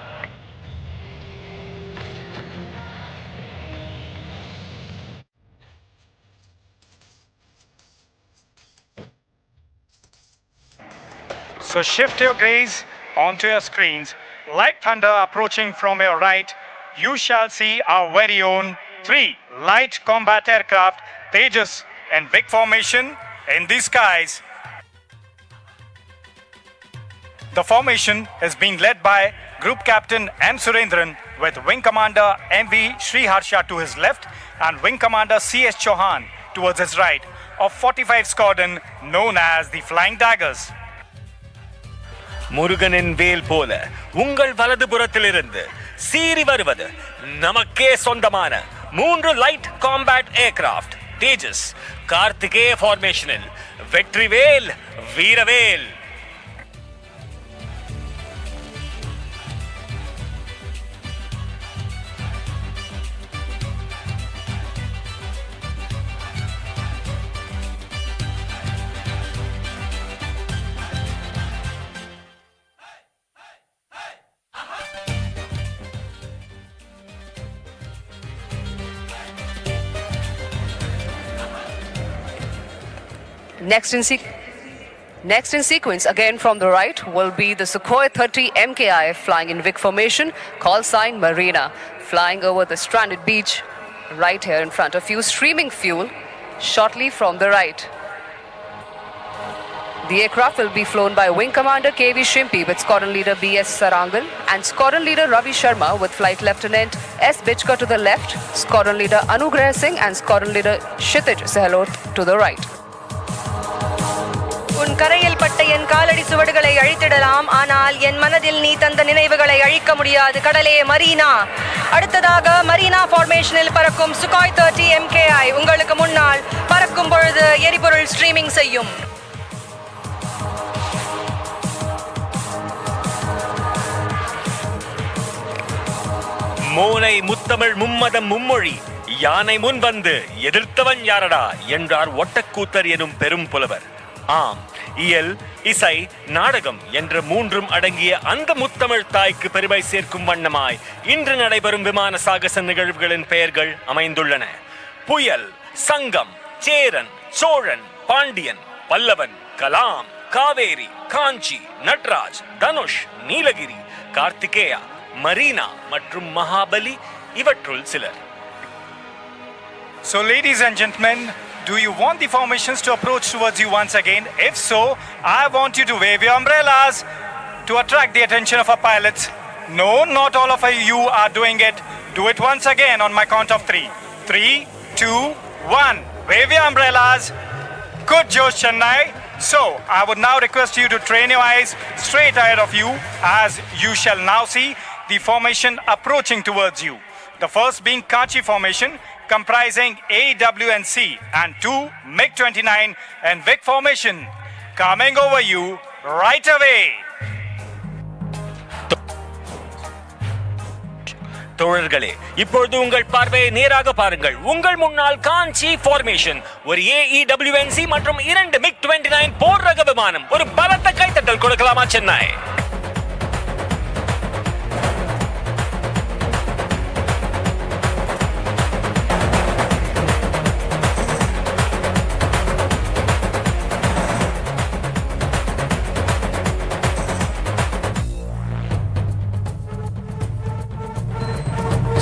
B: So shift your gaze onto your screens. Like thunder approaching from your right, you shall see our very own 3 light combat aircraft, Tejas in big formation in the skies. The formation is being led by Group Captain M. Surendran with Wing Commander MV Sriharsha to his left and Wing Commander CS Chauhan towards his right of 45 Squadron known as the Flying Daggers.
A: முருகனின் வேல் போல உங்கள் வலதுபுறத்திலிருந்து சீறி வருவது நமக்கே சொந்தமான 3 light combat aircraft தேஜஸ் கார்த்திகேய ஃபார்மேஷனில் வெற்றிவேல் வீரவேல்.
C: Next in sequence, again from the right, will be the Sukhoi 30 MKI flying in VVIP formation, call sign Marina, flying over the stranded beach right here in front of you, streaming fuel shortly from the right. The aircraft will be flown by Wing Commander KV Shimpi with Squadron Leader BS Sarang and Squadron Leader Ravi Sharma with Flight Lieutenant S. Bichka to the left, Squadron Leader Anugrah Singh and Squadron Leader Kshitij Sehlot to the right.
D: உன் கரையில் பட்ட என் காலடி சுவடுகளை அழித்திடலாம், ஆனால் என் மனதில் நீ தந்த நினைவுகளை அழிக்க முடியாது கடலே மரீனா. அடுத்ததாக மரீனா ஃபார்மேஷனில் பறக்கும் சுகாய் 30 MKI உங்களுக்கு முன்னால் பறக்கும் பொழுது எரிபொருள் ஸ்ட்ரீமிங் செய்யும்.
A: மோனை முத்தமிழ் மும்மதம் மும்மொழி யானை முன் வந்து எதிர்த்தவன் யாரடா என்றார் ஒட்டக்கூத்தர் எனும் பெரும் புலவர். ஆம், இயல், இசை, நாடகம் என்ற 3ம் அடங்கிய அந்த முத்தமிழ் தாய்க்கு பெருமை சேர்க்கும் வண்ணமாய் இன்று நடைபெறும் விமான சாகச நிகழ்வுகளின் பெயர்கள் அமைந்துள்ளன. புயல், சங்கம், சேரன், சோழன், பாண்டியன், பல்லவன், கலாம், காவேரி, காஞ்சி, நட்ராஜ், தனுஷ், நீலகிரி, கார்த்திகேயா, மரீனா மற்றும் மகாபலி இவற்றுள் சிலர்.
B: So ladies and gentlemen, do you want the formations to approach towards you once again? If so, I want you to wave your umbrellas to attract the attention of our pilots. No, not all of you are doing it. Do it once again on my count of 3. 3, 2, 1. Wave your umbrellas. Good Josh, Chennai. So, I would now request you to train your eyes straight ahead of you as you shall now see the formation approaching towards you. The first being Kachi formation, comprising A, W and C and 2 MiG-29 and VIC formation coming over you right away.
A: தோழர்களே, இப்பொழுது உங்கள் பார்வையை நேராக பாருங்கள். உங்கள் முன்னால் காஞ்சி formation, ஒரு AEWNC மற்றும் 2 MiG-29 போர் ரக விமானம். ஒரு பலத்த கைத்தட்டல் கொடுக்கலாமா Chennai?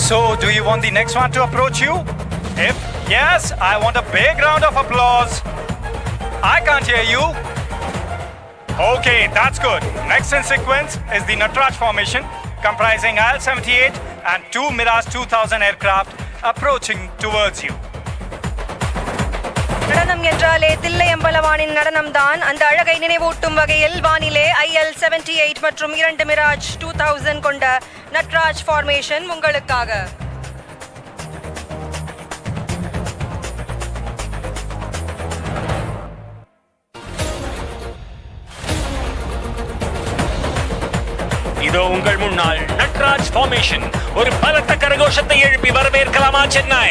B: So, do you want the next one to approach you? If yes, I want a big round of applause. I can't hear you. Okay, that's good. Next in sequence is the Natraj formation, comprising IL-78 and 2 Mirage 2000 aircraft approaching towards you.
D: நடனம் என்றாலே தில்லையம்பலவானின் நடனம் தான். அந்த அழகை நினைவூட்டும் வகையில் வானிலே IL-78 மற்றும் 2 மிராஜ் 2000 கொண்ட நட்ராஜ் ஃபார்மேஷன் உங்களுக்காக.
A: இதோ உங்கள் முன்னால் நட்ராஜ் ஃபார்மேஷன். ஒரு பலத்த கரகோஷத்தை எழுப்பி வரவேற்கலாமா Chennai?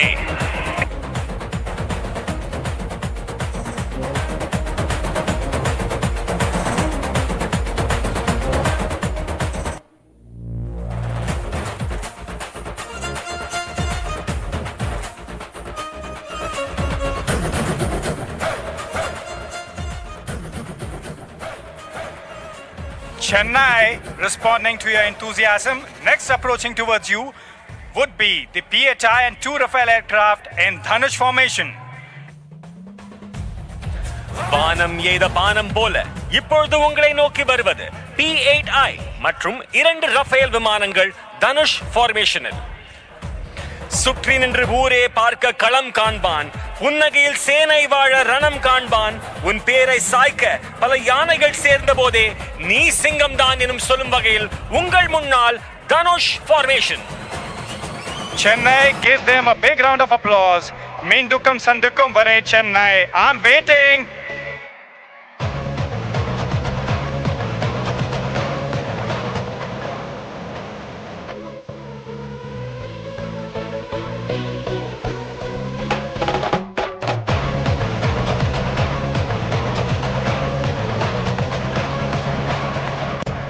B: Chennai, responding to your enthusiasm, next approaching towards you would be the PHI and 2 Rafale aircraft in Dhanush formation.
A: வானம் எய்த பானம் போல இப்பொழுது உங்களை நோக்கி வருவது P8I மற்றும் 2 ரஃபேல் விமானங்கள் தனுஷ் ஃபார்மேஷனில். சுற்றி நின்று ஊரே பார்க்க களம் காண்பான், புன்னகையில் சேனை வாழ ரணம் காண்பான், உன் பேரை சாய்க்க பல யானைகள் சேர்ந்த போதே நீ சிங்கம் தான் எனும் சொல்லும் வகையில் உங்கள் முன்னால் Dhanush formation.
B: Chennai, give them a big round of applause. Mindukum sandukum vare Chennai. I'm waiting.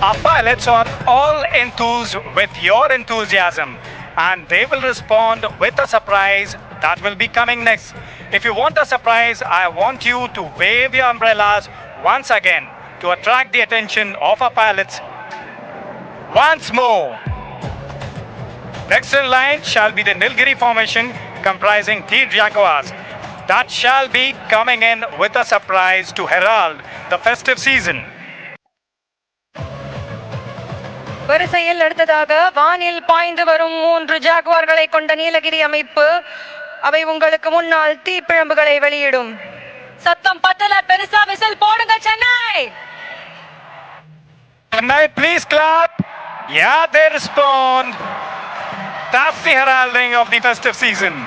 B: Our pilots are all enthused with your enthusiasm, and they will respond with a surprise that will be coming next. If you want a surprise, I want you to wave your umbrellas once again to attract the attention of our pilots. Once more. Next in line shall be the Nilgiri formation comprising 3 Jaguars that shall be coming in with a surprise to herald the festive season.
D: வரிசையில் அடுத்ததாக வானில் பாய்ந்து வரும் 3 ஜாகுவார்களை கொண்ட நீலகிரி அமைப்பு. அவை உங்களுக்கு முன்னால் தீப்பிழம்புகளை வெளியிடும். சத்தம் பத்தல, பெருசா விசில் போடுங்க Chennai.
B: Chennai, please clap. Yeah, they respond. That's the heralding of the festive season.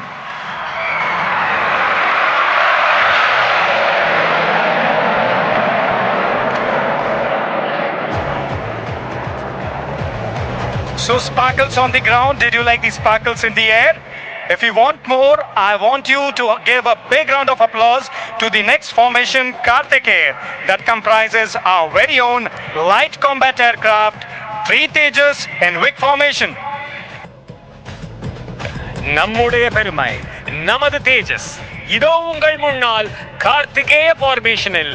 B: So sparkles on the ground, did you like the sparkles in the air? If you want more, I want you to give a big round of applause to the next formation, Karthikeya, that comprises our very own light combat aircraft, 3 Tejas in VVIP formation.
A: நம்முடைய பெருமை, நமது தேஜஸ் இதோ உங்கள் முன்னால் கார்த்திகேய ஃபார்மேஷனில்.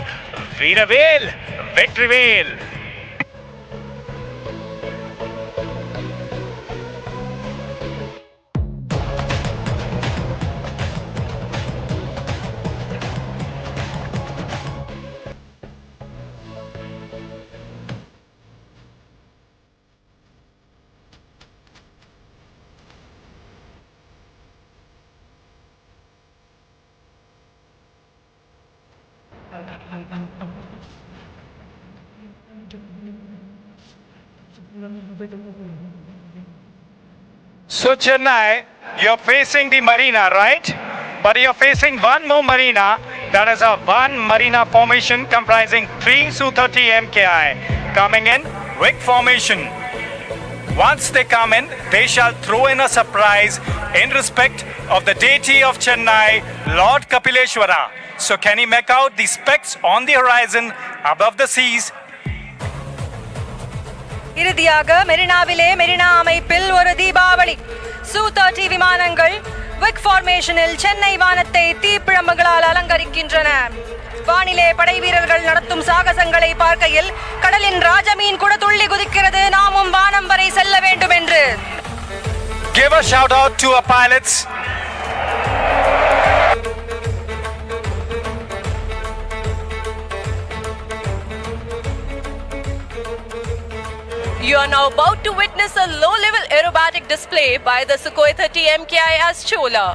A: வீரவேல், Vetrivel.
B: So Chennai, you're facing the marina, right? But you're facing one more marina, that is a 1 marina formation comprising 3 Su-30 MKI coming in VVIP formation. Once they come in, they shall throw in a surprise in respect of the deity of Chennai, Lord Kapileshwara. So can you make out the specks on the horizon above the seas?
D: இறுதியாக மெரினாவிலே மெரினா அமைப்பில் ஒரு Deepavali. Su-30 விமானங்கள் VVIP ஃபார்மேஷனில் Chennai வானத்தை தீப்பிழம்புகளால் அலங்கரிக்கின்றன. வானிலே படை வீரர்கள் நடத்தும் சாகசங்களை பார்க்கையில் கடலின் ராஜமீன் கூட துள்ளி குதிக்கிறது, நாமும் வானம் வரை செல்ல வேண்டும் என்று.
B: Give a shout out to our pilots.
E: You are now about to witness a low-level aerobatic display by the Sukhoi 30 MKI as Chola.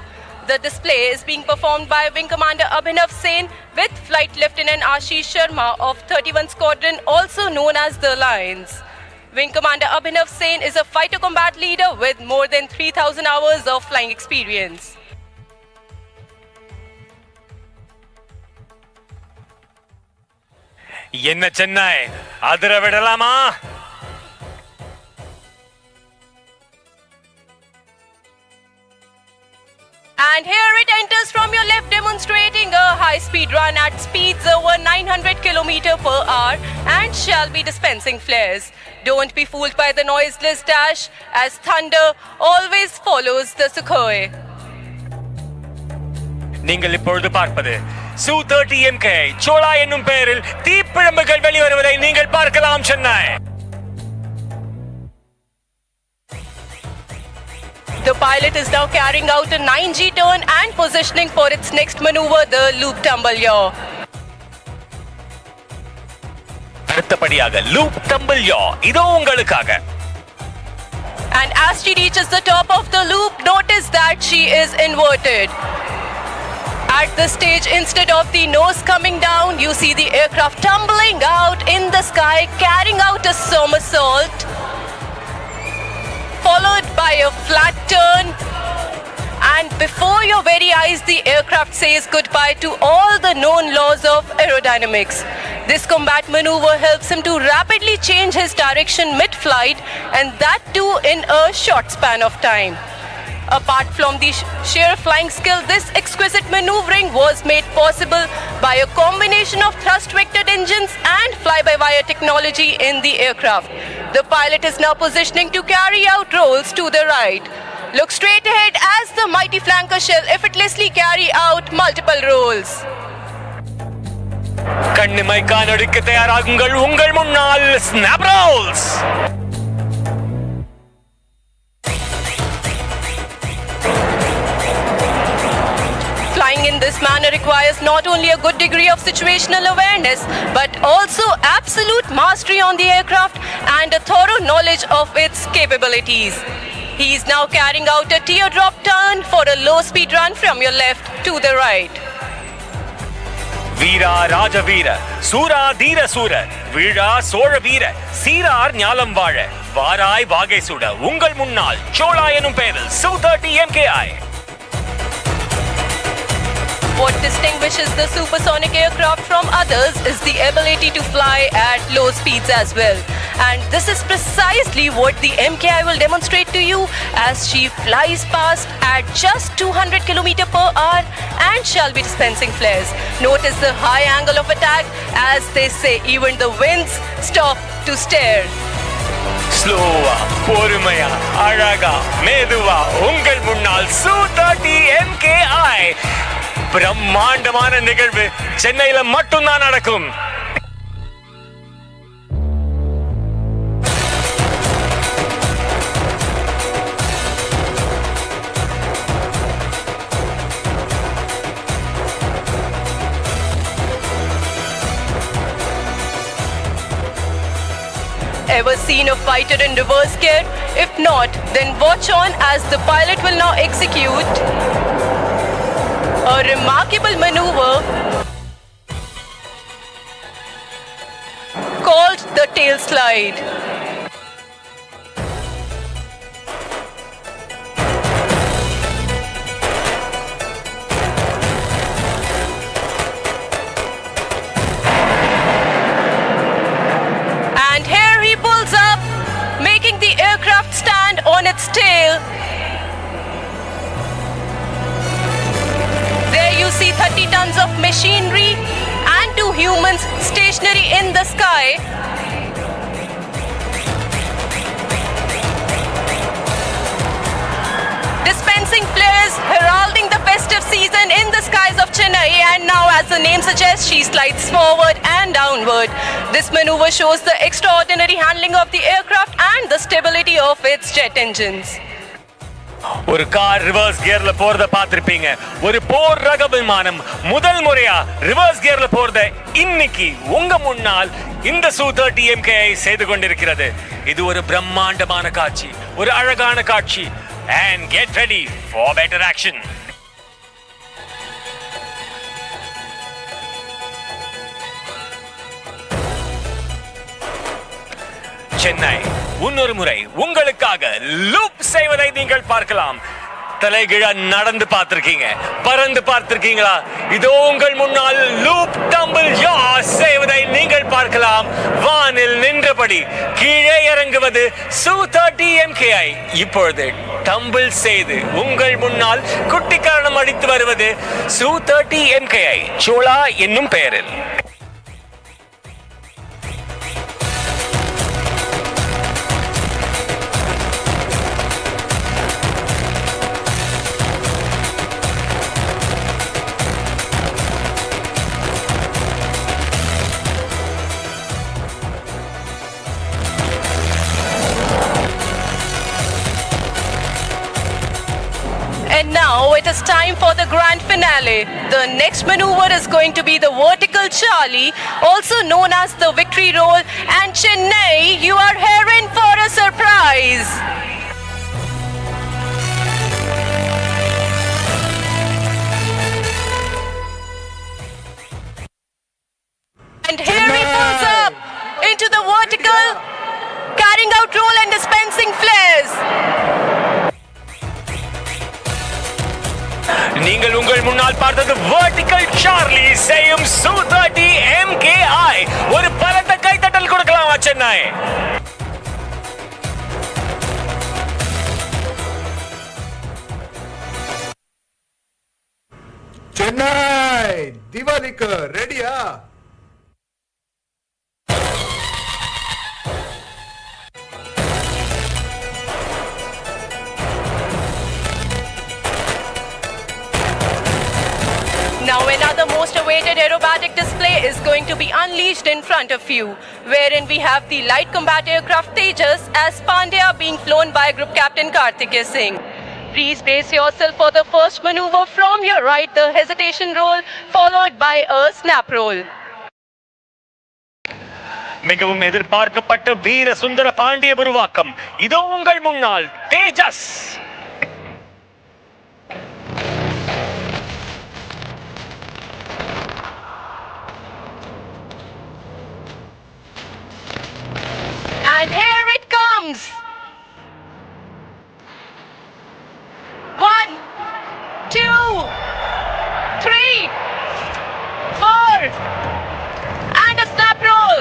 E: The display is being performed by Wing Commander Abhinav Sen with Flight Lieutenant Ashish Sharma of 31 Squadron, also known as the Lions. Wing Commander Abhinav Sen is a fighter combat leader with more than 3,000 hours of flying experience.
A: என்ன சென்னை, அதிர விடலாமா?
E: And here it enters from your left, demonstrating a high-speed run at speeds over 900 km/h and shall be dispensing flares. Don't be fooled by the noiseless dash, as thunder always follows the Sukhoi.
A: நீங்கள் இப்பொழுது பார்ப்பது Su-30 MKI சோலா என்னும் பெயரில் தீப்பிழம்புகள் வெளிவருவதை நீங்கள் பார்க்கலாம் Chennai.
E: The pilot is now carrying out a 9G turn and positioning for its next maneuver, the loop tumble yaw.
A: அடுத்தபடியாக loop tumble யா இதோ உங்களுக்காக.
E: And as she reaches the top of the loop, notice that she is inverted. At this stage, instead of the nose coming down, you see the aircraft tumbling out in the sky, carrying out a somersault, followed by a flat turn. And before your very eyes, the aircraft says goodbye to all the known laws of aerodynamics. This combat maneuver helps him to rapidly change his direction mid-flight, and that too in a short span of time. Apart from the sheer flying skill, this exquisite maneuvering was made possible by a combination of thrust-vectored engines and fly-by-wire technology in the aircraft. The pilot is now positioning to carry out rolls to the right. Look straight ahead as the mighty flanker shall effortlessly carry out multiple rolls.
A: கண்ணிமை காணொளிக்கு தயாராகுங்கள், உங்கள் முன்னால் snap rolls.
E: Flying in this manner requires not only a good degree of situational awareness, but also absolute mastery on the aircraft and a thorough knowledge of its capabilities. He is now carrying out a teardrop turn for a low-speed run from your left to the right.
A: வீரா ராஜவீர சூரா தீர சூர வீழா சோழ வீர சீரார் ஞாலம் வாழ வாராய் வாகை சுட உங்கள் முன்னால் சோழா எனும் பெயரில் Su-30 MKI.
E: What distinguishes the supersonic aircraft from others is the ability to fly at low speeds as well. And this is precisely what the MKI will demonstrate to you as she flies past at just 200 km/h and shall be dispensing flares. Notice the high angle of attack, as they say even the winds stop to stare.
A: ஸ்லோவா பொறுமையா அழகா மெதுவா உங்கள் முன்னால் Su-30 MKI. பிரம்மாண்டமான நிகழ்வு சென்னையில மட்டும்தான் நடக்கும்.
E: Ever seen a fighter in reverse gear? If not, then watch on as the pilot will now execute a remarkable maneuver called the tail slide. And here he pulls up, making the aircraft stand on its tail. There you see 30 tons of machinery and 2 humans stationary in the sky. Dispensing flares, heralding the festive season in the skies of Chennai, and now, as the name suggests, she slides forward and downward. This maneuver shows the extraordinary handling of the aircraft and the stability of its jet engines.
A: ஒரு car reverse கியர்ல போறத பார்த்திருப்பீங்க. ஒரு போர் ரக விமானம் முதல் முறையா reverse கியர்ல போறத இன்னைக்கு உங்க முன்னால் இந்த Su-30 MKI செய்து கொண்டிருக்கிறது. இது ஒரு பிரம்மாண்டமான காட்சி, ஒரு அழகான காட்சி. And get ready for better action. Chennai இன்னொரு முறை உங்களுக்காக லூப் செய்வதை நீங்கள் பார்க்கலாம். தலைகீழா நடந்து பார்த்திருக்கீங்க, பறந்து பார்த்திருக்கீங்களா? இதோ உங்கள் முன்னால் லூப் டம்பிள் யா செய்வதை நீங்கள் பார்க்கலாம். வானில் நின்றபடி கீழே இறங்குவது Su-30 MKI. இப்பொழுது டம்பிள் செய்து உங்கள் முன்னால் குட்டிக்காரணம் அடித்து வருவது Su-30 MKI சோழா என்னும் பெயரில்.
E: it is time for the grand finale. The next maneuver is going to be the vertical Charlie, also known as the victory roll. And Chennai, you are here in for a surprise. And here he pulls up into the vertical, carrying out roll and dispensing flares.
A: நீங்கள் உங்கள் முன்னால் பார்த்தது vertical Charlie செய்யும் Su-30 MKI. ஒரு பலத்த கைத்தட்டல் கொடுக்கலாமா Chennai?
F: Chennai, Diwalikar, ready-ஆ?
E: Now another most awaited aerobatic display is going to be unleashed in front of you, wherein we have the light combat aircraft Tejas as Pandya being flown by Group Captain Karthikeya Singh. Please brace yourself for the first maneuver from your right, the hesitation roll, followed by a snap roll.
A: மிகவும் எதிர்பார்க்கப்பட்ட வீர சுந்தர பாண்டிய உருவாக்கம் இதோ உங்கள் முன்னால் தேஜஸ்.
E: And here it comes. 1, 2, 3, 4, and a snap roll.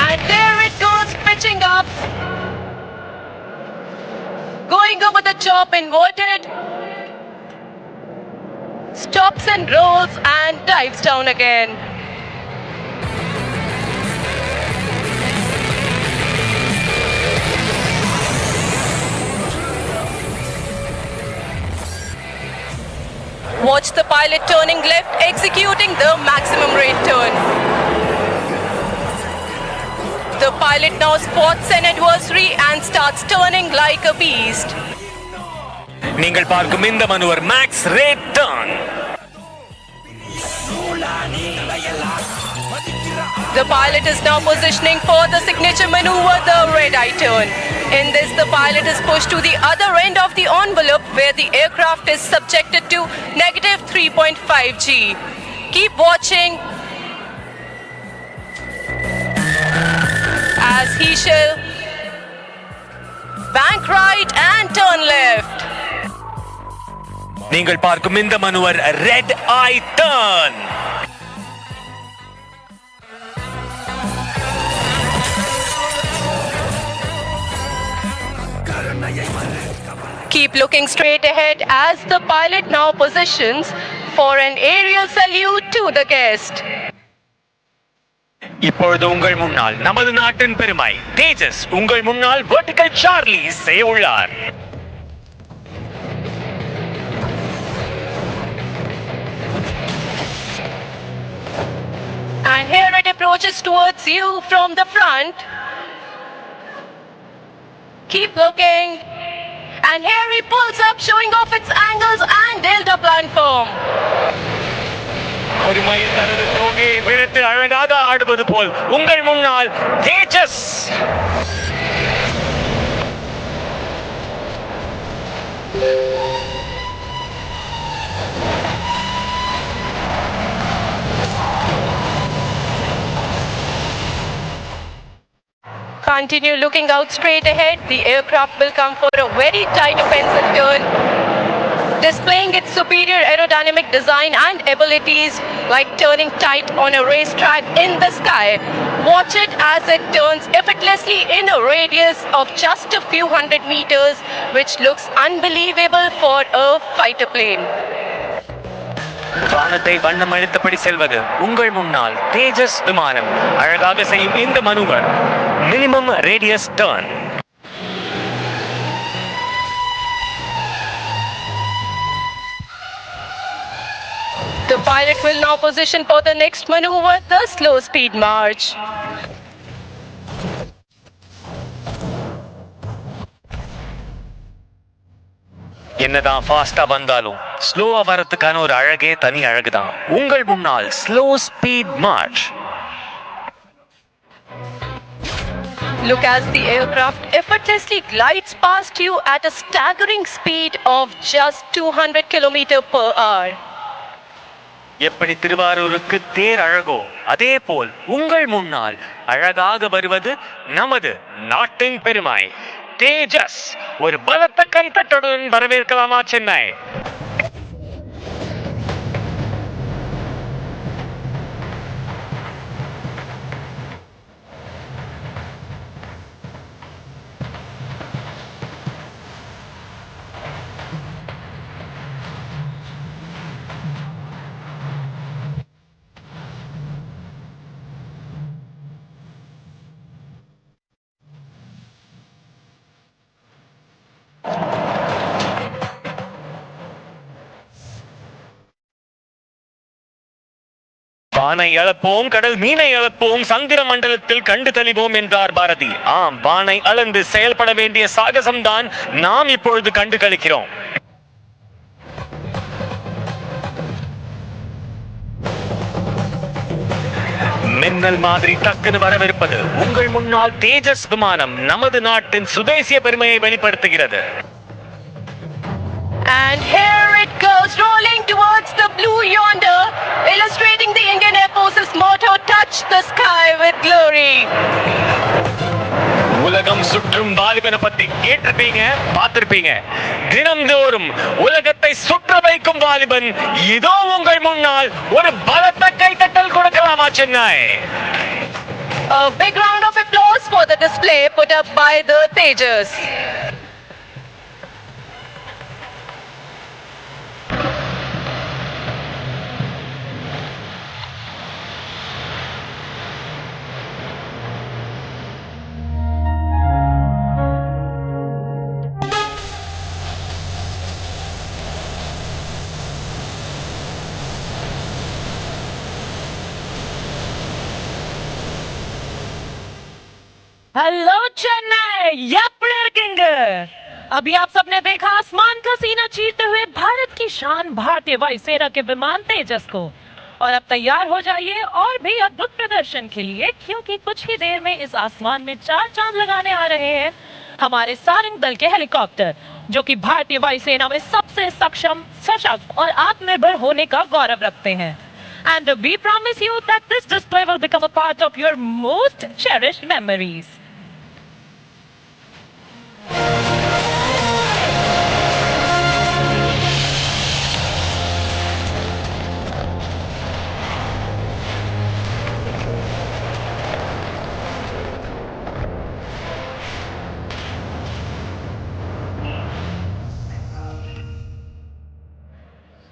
E: And there it goes, pitching up, going over the top, inverted, stops and rolls and dives down again. Watch the pilot turning left, executing the maximum rate turn. The pilot now spots an adversary and starts turning like a beast.
A: நீங்கள் பார்க்கும் இந்த manoeuvre max rate turn.
E: The pilot is now positioning for the signature maneuver, the red-eye turn. In this, the pilot is pushed to the other end of the envelope where the aircraft is subjected to negative 3.5 G. Keep watching as he shall bank right and turn left.
A: நீங்கள் பார்க்கும் இந்த manoeuvre red eye turn.
E: Keep looking straight ahead as the pilot now positions for an aerial salute to the guest.
A: இப்பொழுது உங்கள் முன்னால் நமது நாட்டின் பெருமை தேஜஸ் உங்கள் முன்னால் வெர்டிகல் சார்லி செய்ய உள்ளார்.
E: And here it approaches towards you from the front. Keep looking. And here he pulls up, showing off its angles and delta platform.
A: ஒரு மயில் தனது தோகையை விரித்து அழகாக ஆடுவது போல் உங்கள் முன்னால் தேஜஸ்.
E: Continue looking out straight ahead. The aircraft will come for a very tight offensive turn, displaying its superior aerodynamic design and abilities like turning tight on a racetrack in the sky. Watch it as it turns effortlessly in a radius of just a few hundred meters, which looks unbelievable for a fighter plane.
A: வானத்தை வண்ணம் அழுத்தபடி செல்வது உங்கள் முன்னால் தேஜஸ் விமானம் அழகாக செய்யும் இந்த manoeuvre minimum radius turn.
E: The pilot will now position for the next maneuver, the slow speed march.
A: என்னதான் ஃபாஸ்டா வந்தாலும் ஸ்லோவா வரதுக்கான ஒரு அழகே தனி அழகுதான். உங்கள் முன்னால் slow speed March.
E: Look as the aircraft effortlessly glides past you at a staggering speed of just 200 km/h.
A: எப்படி திருவாரூருக்கு தேர் அழகோ அதே போல் உங்கள் முன்னால் அழகாக வருவது நமது நாட்டின் பெருமை தேஜஸ். ஒரு பலத்த கைத்தட்டுடன் வரவேற்கலாமா சென்னை? வானை அளப்போம், கடல் மீனை அளப்போம், சந்திர மண்டலத்தில் கண்டு தெளிவோம் என்றார் பாரதி. ஆம், வானை அளந்து செயல்பட வேண்டிய சாகசம்தான் நாம் இப்பொழுது கண்டு கழிக்கிறோம். மின்னல் மாதிரி டக்குன்னு வரவிருப்பது உங்கள் முன்னால் தேஜஸ் விமானம் நமது நாட்டின் சுதேசிய பெருமையை வெளிப்படுத்துகிறது.
E: And here it goes, rolling towards the blue yonder, illustrating the Indian Air Force's motto, touch the sky with glory.
A: உலகம் சுற்றும் வாலிபனை பத்தி கேட்டிருப்பீங்க, பார்த்திருப்பீங்க. தினம்தோறும் உலகத்தை சுற்ற வைக்கும் வாலிபன் இதோ உங்கள் முன்னால். ஒரு பலத்த கைத்தட்டல் கொடுக்கலாமா Chennai?
E: A big round of applause for the display put up by the Tejas.
H: Hello Chennai, எப்படி இருக்கீங்க? अभी आप सबने देखा आसमान का सीना चीरते हुए भारत की शान भारतीय वायुसेना के विमान तेजस को। और अब तैयार हो जाइए और भी अद्भुत प्रदर्शन के लिए, क्योंकि कुछ ही देर में इस आसमान में 4 चांद लगाने आ रहे हैं हमारे सारंग दल के हेलीकॉप्टर, जो कि भारतीय वायुसेना में सबसे सक्षम, सशक्त और आत्मनिर्भर होने का गौरव रखते हैं. And we promise you that this display will become a part of your most cherished memories.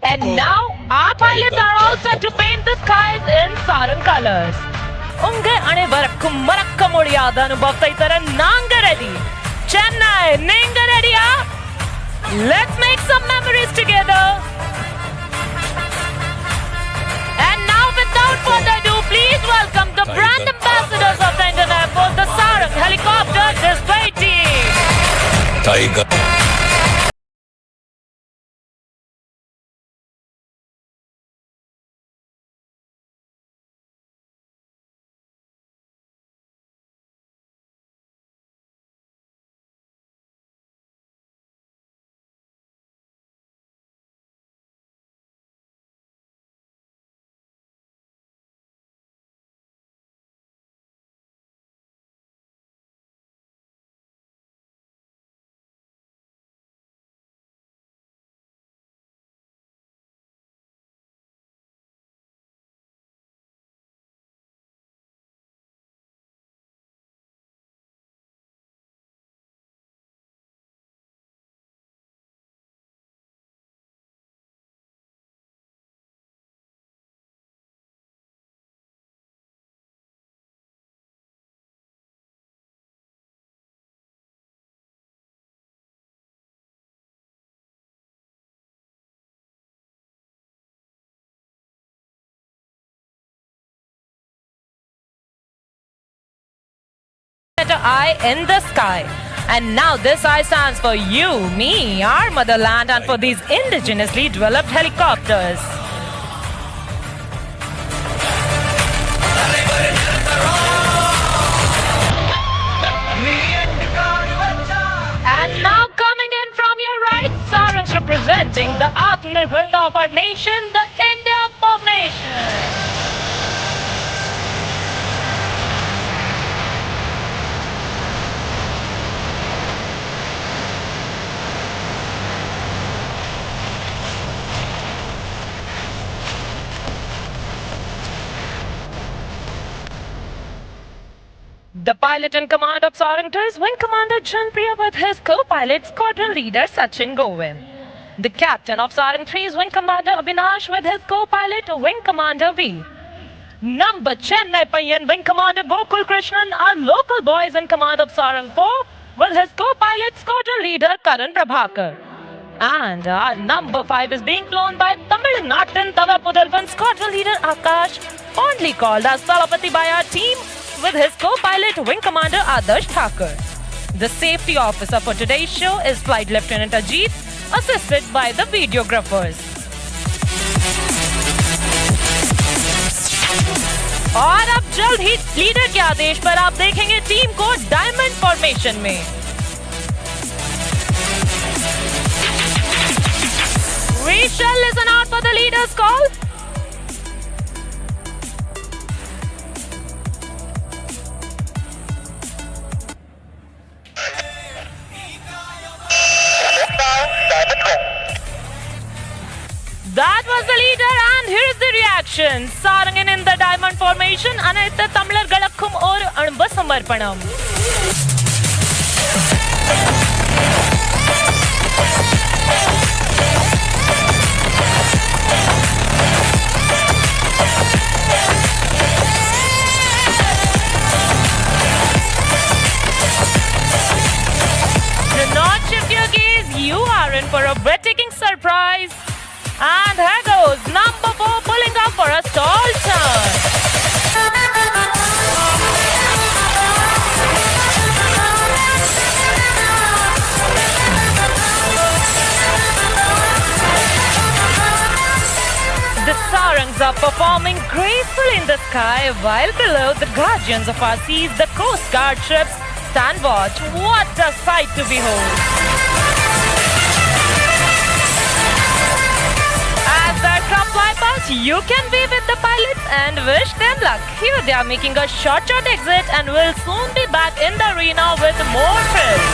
H: And now our pilots are all set to paint the skies in Sarang colors. உங்க அனைவருக்கும் மறக்க முடியாத அனுபவத்தை தர நாங்க ரெடி. சென்னை, நீங்க ரெடியா? Let's make some memories together. And now without further ado, please welcome the brand ambassadors of the Indian Air Force, the Sarang helicopter display team.
I: Tiger.
H: Eye in the sky. And now this I stands for you, me, our motherland, and for these indigenously developed helicopters. And now coming in from your right, Sarang representing the Atmanirbhar of our nation, the India formation. The pilot in command of Sarang is Wing Commander Janpriya with his co-pilot Squadron Leader Sachin Govind. The captain of Sarang 3 is Wing Commander Abhinash with his co-pilot Wing Commander V. Number Chennai Payan Wing Commander Gokul Krishnan are local boys in command of Sarang 4 with his co-pilot Squadron Leader Karan Prabhakar. And our number 5 is being flown by Tamil Natan Tavapudalvan Squadron Leader Akash, fondly called as Salapati by our team, with his co-pilot Wing Commander Adarsh Thakur. The safety officer for today's show is Flight Lieutenant Ajit, assisted by the videographers. और अब जल्द ही leader के आदेश पर आप देखेंगे team को diamond formation में. We shall listen out for the leader's call. That was the leader, and here is the reaction. Sarang in the diamond formation, Anayitha Tamlar Galakkum or Anba Samarpanam. Do not shift your gaze, you are in for a breathtaking surprise. And here goes number 4 pulling up for a stall turn. The Sarangs are performing gracefully in the sky, while below the guardians of our seas, the Coast Guard ships, stand watch. What a sight to behold! Aircraft flypasts, you can be with the pilots and wish them luck. Here they are making a short exit and will soon be back in the arena with more thrills.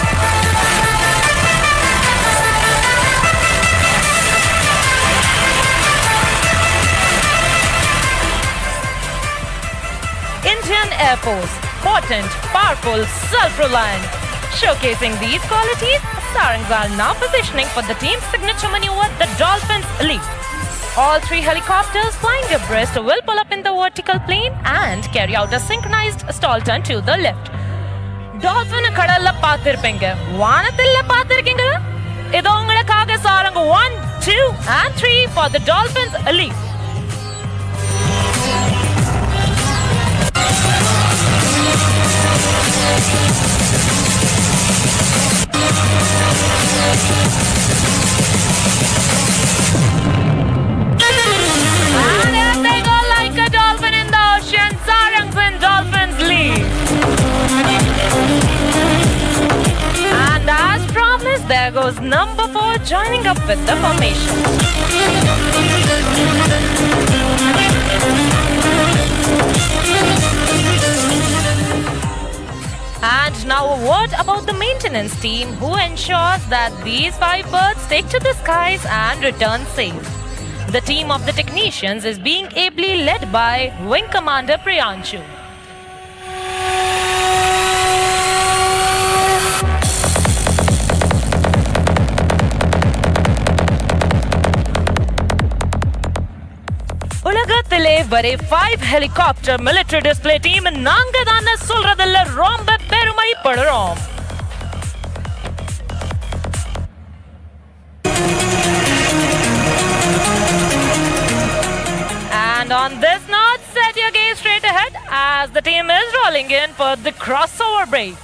H: Indian Airforce, potent, powerful, self-reliant. Showcasing these qualities, Sarangs are now positioning for the team's signature maneuver, the Dolphins Elite. All 3 helicopters flying abreast will pull up in the vertical plane and carry out a synchronized stall turn to the left. Dolphin kadalla paathirpinga. Vaanathilla paathirkinga. Idu ungalukkaga Sarang 1, 2 and 3 for the Dolphins Elite. There goes number 4 joining up with the formation. And now a word about the maintenance team who ensures that these 5 birds take to the skies and return safe. The team of the technicians is being ably led by Wing Commander Priyanshu. உலகத்திலே வரை 5 helicopter military display team நாங்க தான சொல்றதுல ரொம்ப பெருமைப்படுறோம். And on this note, set your gaze straight ahead as the team is rolling in for the crossover break.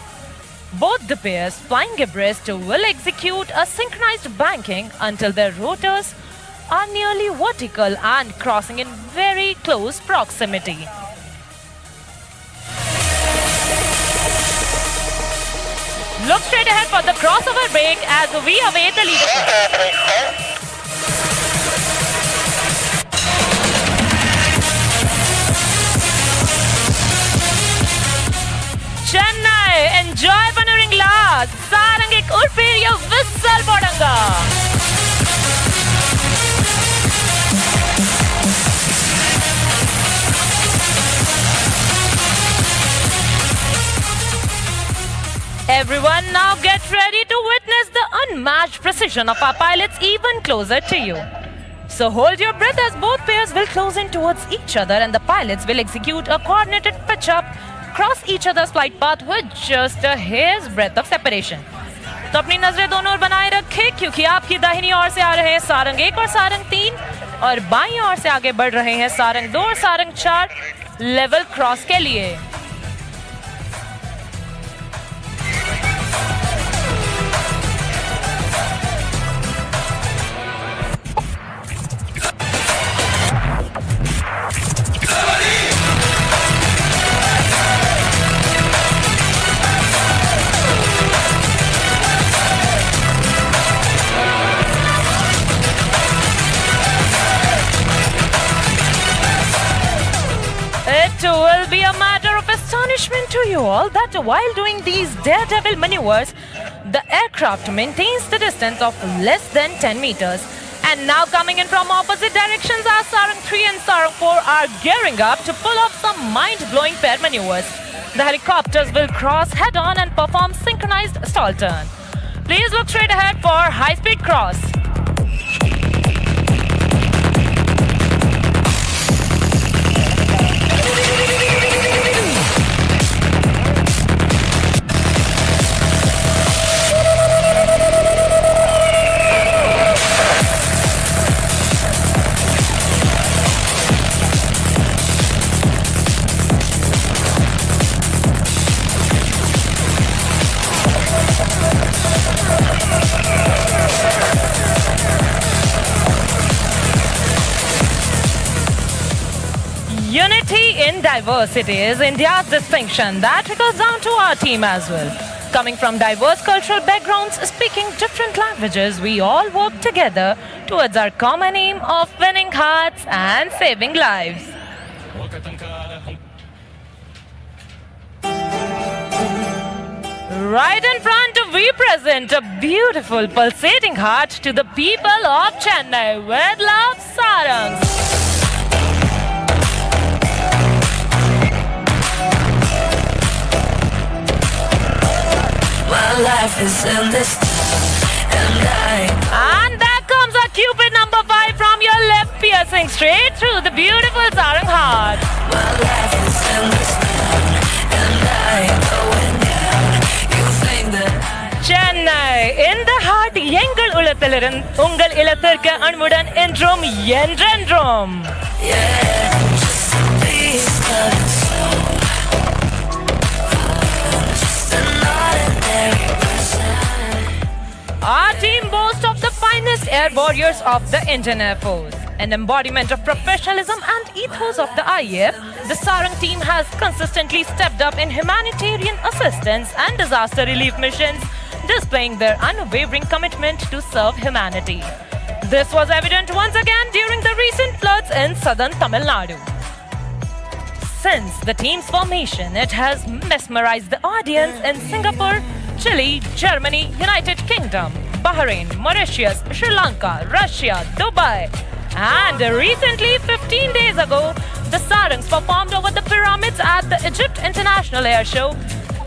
H: Both the pairs flying abreast will execute a synchronized banking until their rotors are nearly vertical and crossing in very close proximity. Look straight ahead for the crossover break as we await the leadership. Chennai, enjoy maneuvering last. Sarang ek urperiya whistle bodanga. Everyone now get ready to witness the unmatched precision of our pilots even closer to you. So hold your breath as both pairs will close in towards each other and the pilots will execute a coordinated pitch up, cross each other's flight path with just a hair's breadth of separation. तो अपनी नजरें दोनों ओर बनाए रखें क्योंकि आपकी दाहिनी ओर से आ रहे हैं सारंग 1 और सारंग 3 और बाईं ओर से आगे बढ़ रहे हैं सारंग 2 और सारंग 4 लेवल क्रॉस के लिए. It will be a matter of astonishment to you all that while doing these daredevil maneuvers, the aircraft maintains the distance of less than 10 meters. And now coming in from opposite directions, our Sarang 3 and Sarang 4 are gearing up to pull off some mind-blowing pair maneuvers. The helicopters will cross head-on and perform synchronized stall turn. Please look straight ahead for high-speed cross. Unity in diversity is India's distinction. That trickles down to our team as well. Coming from diverse cultural backgrounds, speaking different languages, we all work together towards our common aim of winning hearts and saving lives. Right in front, we present a beautiful pulsating heart to the people of Chennai with love, Sarang.
I: My life is in this
H: And there comes our Cupid number 5 from your left, piercing straight through the beautiful Sarang heart.
I: My life is in this and I ain't going down. You think that
H: Chennai, in the heart, எங்கள் உலத்திலிருந்து உங்கள் இல்லத்திற்கு அன்புடன் என்றும் என்றென்றும்.
I: yeah, just a piece of your soul. Just an ordinary person.
H: Our team boasts of the finest air warriors of the Indian Air Force. An embodiment of professionalism and ethos of the IAF, the Sarang team has consistently stepped up in humanitarian assistance and disaster relief missions, displaying their unwavering commitment to serve humanity. This was evident once again during the recent floods in southern Tamil Nadu. Since the team's formation, it has mesmerized the audience in Singapore, Chile, Germany, United Kingdom, Bahrain, Mauritius, Sri Lanka, Russia, Dubai. And recently, 15 days ago, the Sarangs performed over the pyramids at the Egypt International Airshow,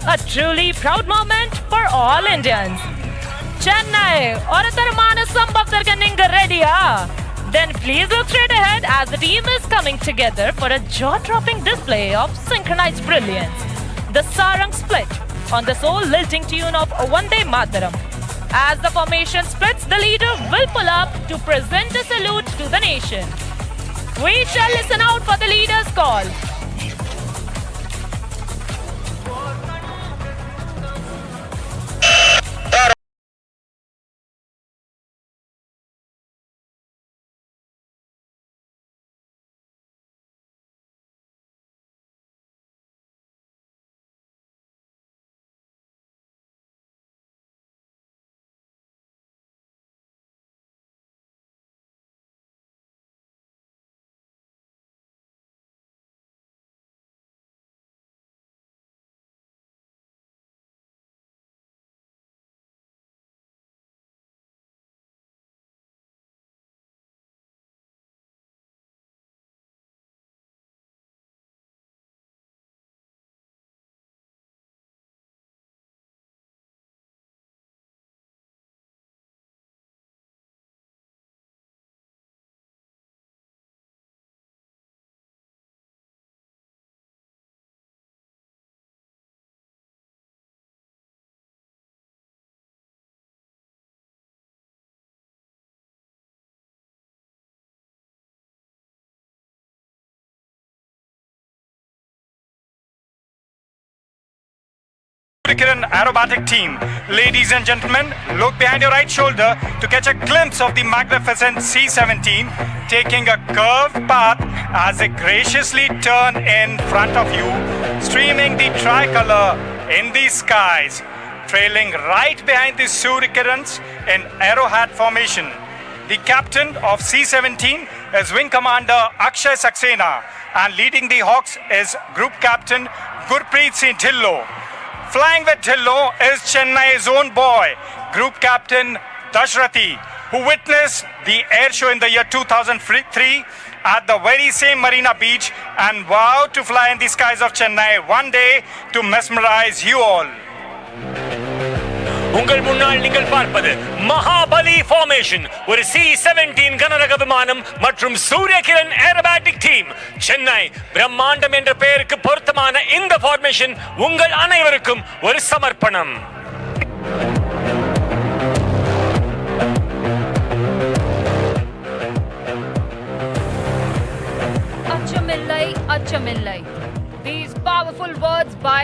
H: a truly proud moment for all Indians. Chennai, oratarmana sambhavtarga ninga ready Then please look straight ahead as the team is coming together for a jaw-dropping display of synchronized brilliance. The Sarang split on the soul-lilting tune of Vande Mataram. As the formation splits, the leader will pull up to present a salute to the nation. We shall listen out for the leader's call.
B: Kiran aerobatic team. Ladies and gentlemen, look behind your right shoulder to catch a glimpse of the magnificent C-17 taking a curved path as they graciously turn in front of you, streaming the tricolor in the skies, trailing right behind the Surya Kirans in arrowhead formation. The captain of C-17 is Wing Commander Akshay Saxena, and leading the Hawks is Group Captain Gurpreet Singh Dhillon. Flying with Dhillon is Chennai's own boy, Group Captain Dashrathi, who witnessed the air show in the year 2003 at the very same Marina Beach and vowed to fly in the skies of Chennai one day to mesmerize you all.
A: உங்கள் முன்னால் நீங்கள் பார்ப்பது Mahabali formation, ஒரு C-17 கனரக விமானம் மற்றும் சூரிய Kiran aerobatic team. Chennai பிரம்மாண்டம் என்ற பெயருக்கு பொருத்தமான இந்த ஃபார்மேஷன் உங்கள் அனைவருக்கும் ஒரு சமர்ப்பணம்.
J: Achamillai, Achamillai. These powerful words by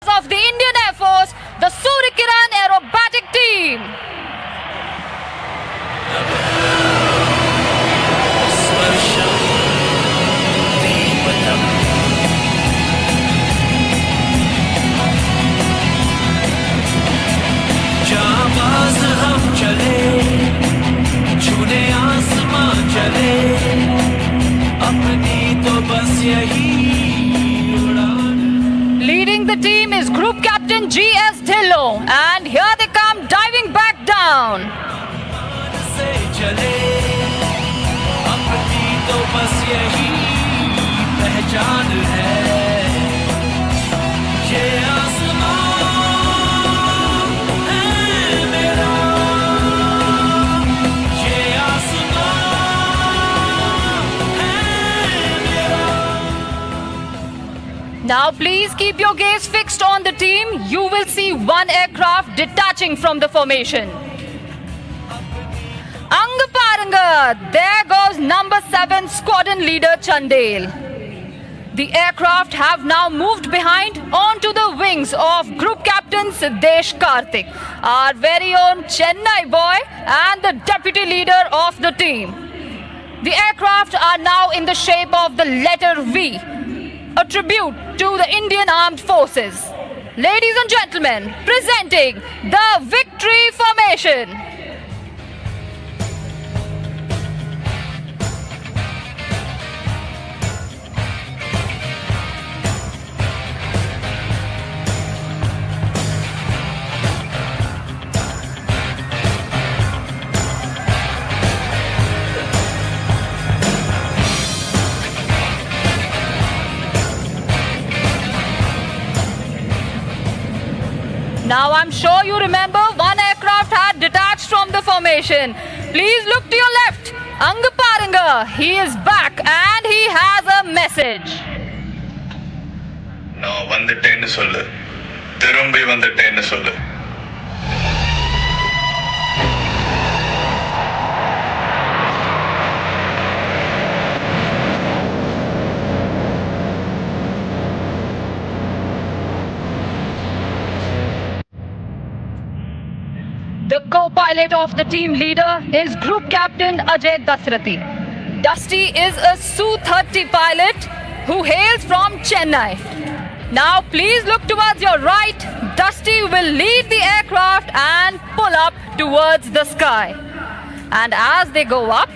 J: of the Indian Air Force, the Surya Kiran aerobatic team.
I: जाबाज हम चले, छूने आसमां चले, अपनी तो बस यही उड़ान.
J: Leading the team is Group Captain G.S. Dhillon, and here they come diving back down.
I: से चले, अपनी तो बस यही पहचान है. ये आसमां
J: Now please keep your gaze fixed on the team. You will see one aircraft detaching from the formation. Anga Paranga, there goes number 7 squadron leader Chandel. The aircraft have now moved behind onto the wings of Group Captain Siddesh Karthik, our very own Chennai boy and the deputy leader of the team. The aircraft are now in the shape of the letter V, a tribute to the Indian Armed Forces. Ladies and gentlemen, presenting the Victory Formation. Now I'm sure you remember one aircraft had detached from the formation. formation. Please look to your left. Angaparanga, he is back and he has a message.
K: நான் வந்துட்டேன்னு சொல்லு, திரும்பி வந்துட்டேன்னு சொல்லு.
J: The co-pilot of the team leader is Group Captain Ajay Dasrathi. Dusty is a Su-30 pilot who hails from Chennai. Now please look towards your right. Dusty will lead the aircraft and pull up towards the sky. And as they go up,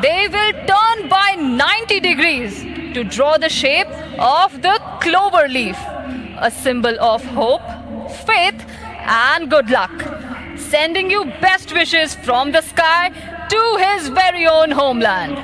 J: they will turn by 90 degrees to draw the shape of the clover leaf, a symbol of hope, faith and good luck, sending you best wishes from the sky to his very own homeland.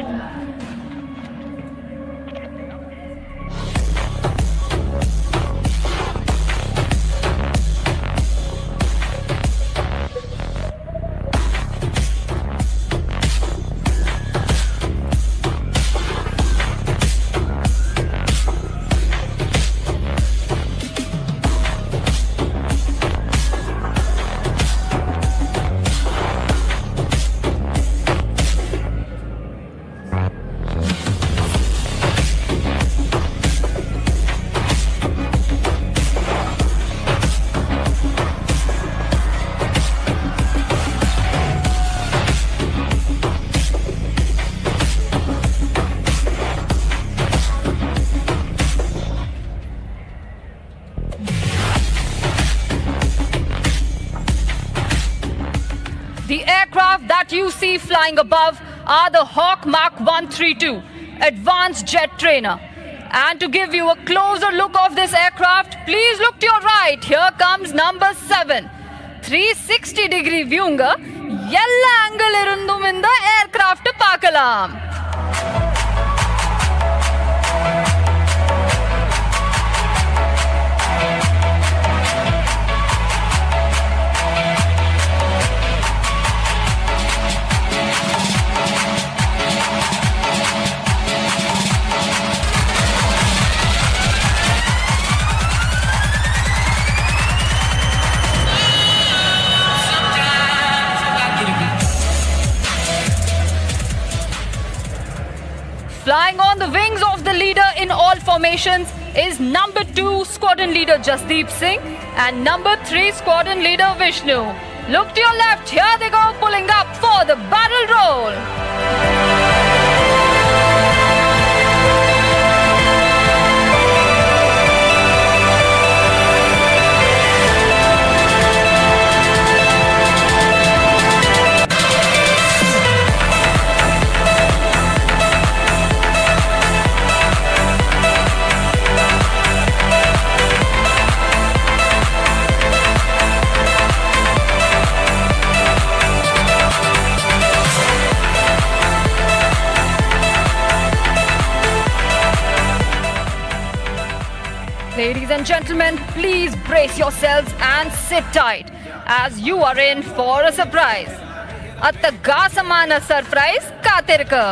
J: The aircraft that you see flying above are the Hawk Mark 132 Advanced Jet Trainer. And to give you a closer look of this aircraft, please look to your right. Here comes number 7. 360-degree viewங்க எல்லா angle இருந்தும் இந்த aircraft பார்க்கலாம். Flying on the wings of the leader in all formations is number 2 Squadron Leader Jasdeep Singh and number 3 Squadron Leader Vishnu. Look to your left, here they go pulling up for the barrel roll. Ladies and gentlemen, please brace yourselves and sit tight as you are in for a surprise. Attagasamana surprise katirka.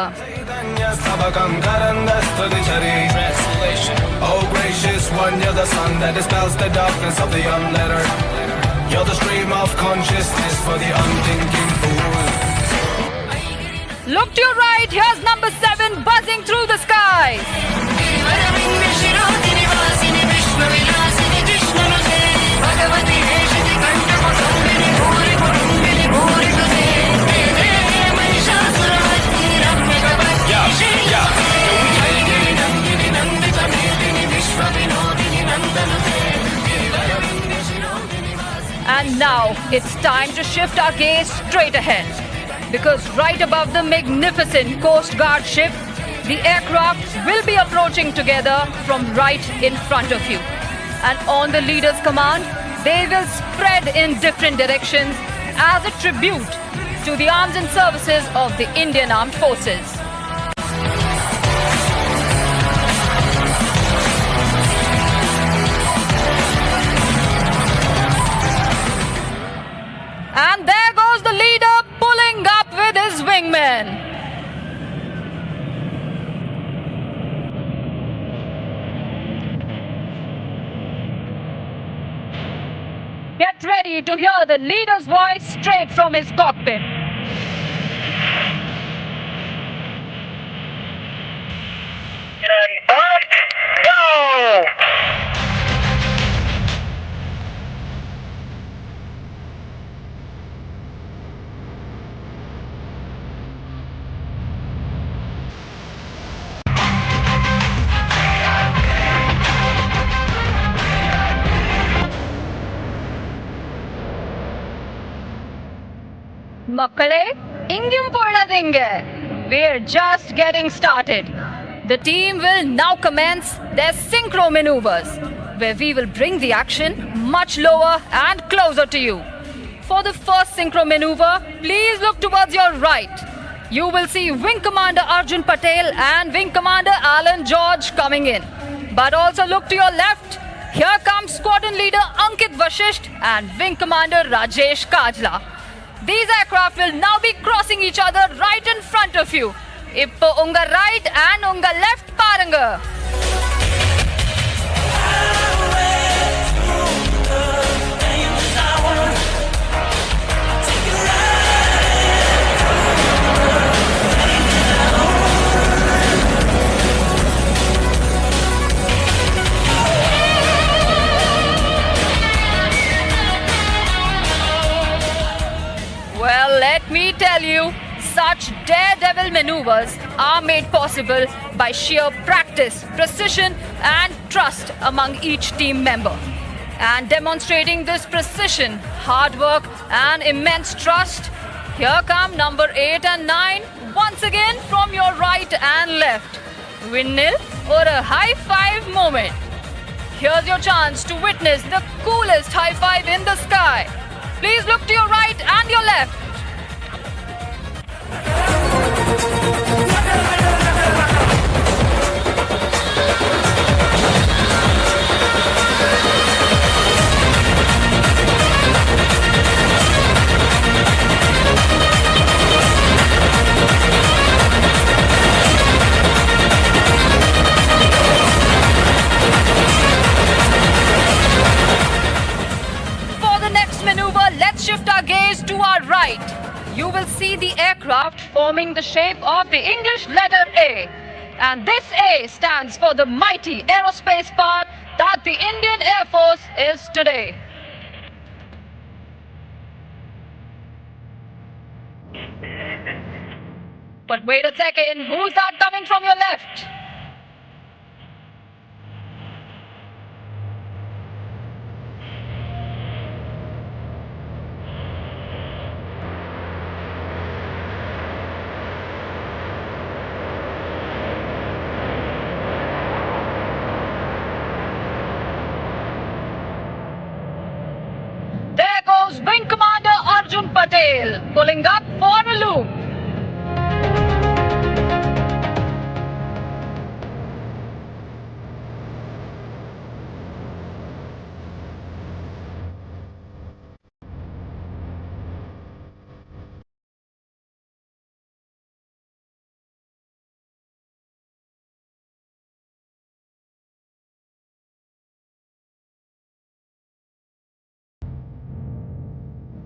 L: Oh gracious one, you're the sun that dispels the darkness of the unlettered. You're the stream of consciousness for the unthinking fool.
J: Look to your right, here's number 7 buzzing through the skies. And now it's time to shift our gaze straight ahead, because right above the magnificent Coast Guard ship, the aircraft will be approaching together from right in front of you. And on the leader's command, they will spread in different directions as a tribute to the arms and services of the Indian Armed Forces. And there goes the leader pulling up wingmen.
H: Get ready to hear the leader's voice straight from his cockpit. Go! Makkale, ingum polladinga. We're just getting started.
J: The team will now commence their synchro maneuvers, where we will bring the action much lower and closer to you. For the first synchro maneuver, please look towards your right. You will see Wing Commander Arjun Patel and Wing Commander Alan George coming in. But also look to your left. Here comes Squadron Leader Ankit Vashisht and Wing Commander Rajesh Kajla. These aircraft will now be crossing each other right in front of you. Ippo unga right and unga left paranga. Well, let me tell you, such daredevil maneuvers are made possible by sheer practice, precision and trust among each team member. And demonstrating this precision, hard work and immense trust, here come number 8 and 9 once again from your right and left. Windmill or a high five moment. Here's your chance to witness the coolest high five in the sky. Please look to your right and your left. Let's shift our gaze to our right. You will see the aircraft forming the shape of the English letter A. And this A stands for the mighty aerospace part that the Indian Air Force is today. But wait a second, who's that coming from your left? Wing Commander Arjun Patel pulling up for a loop.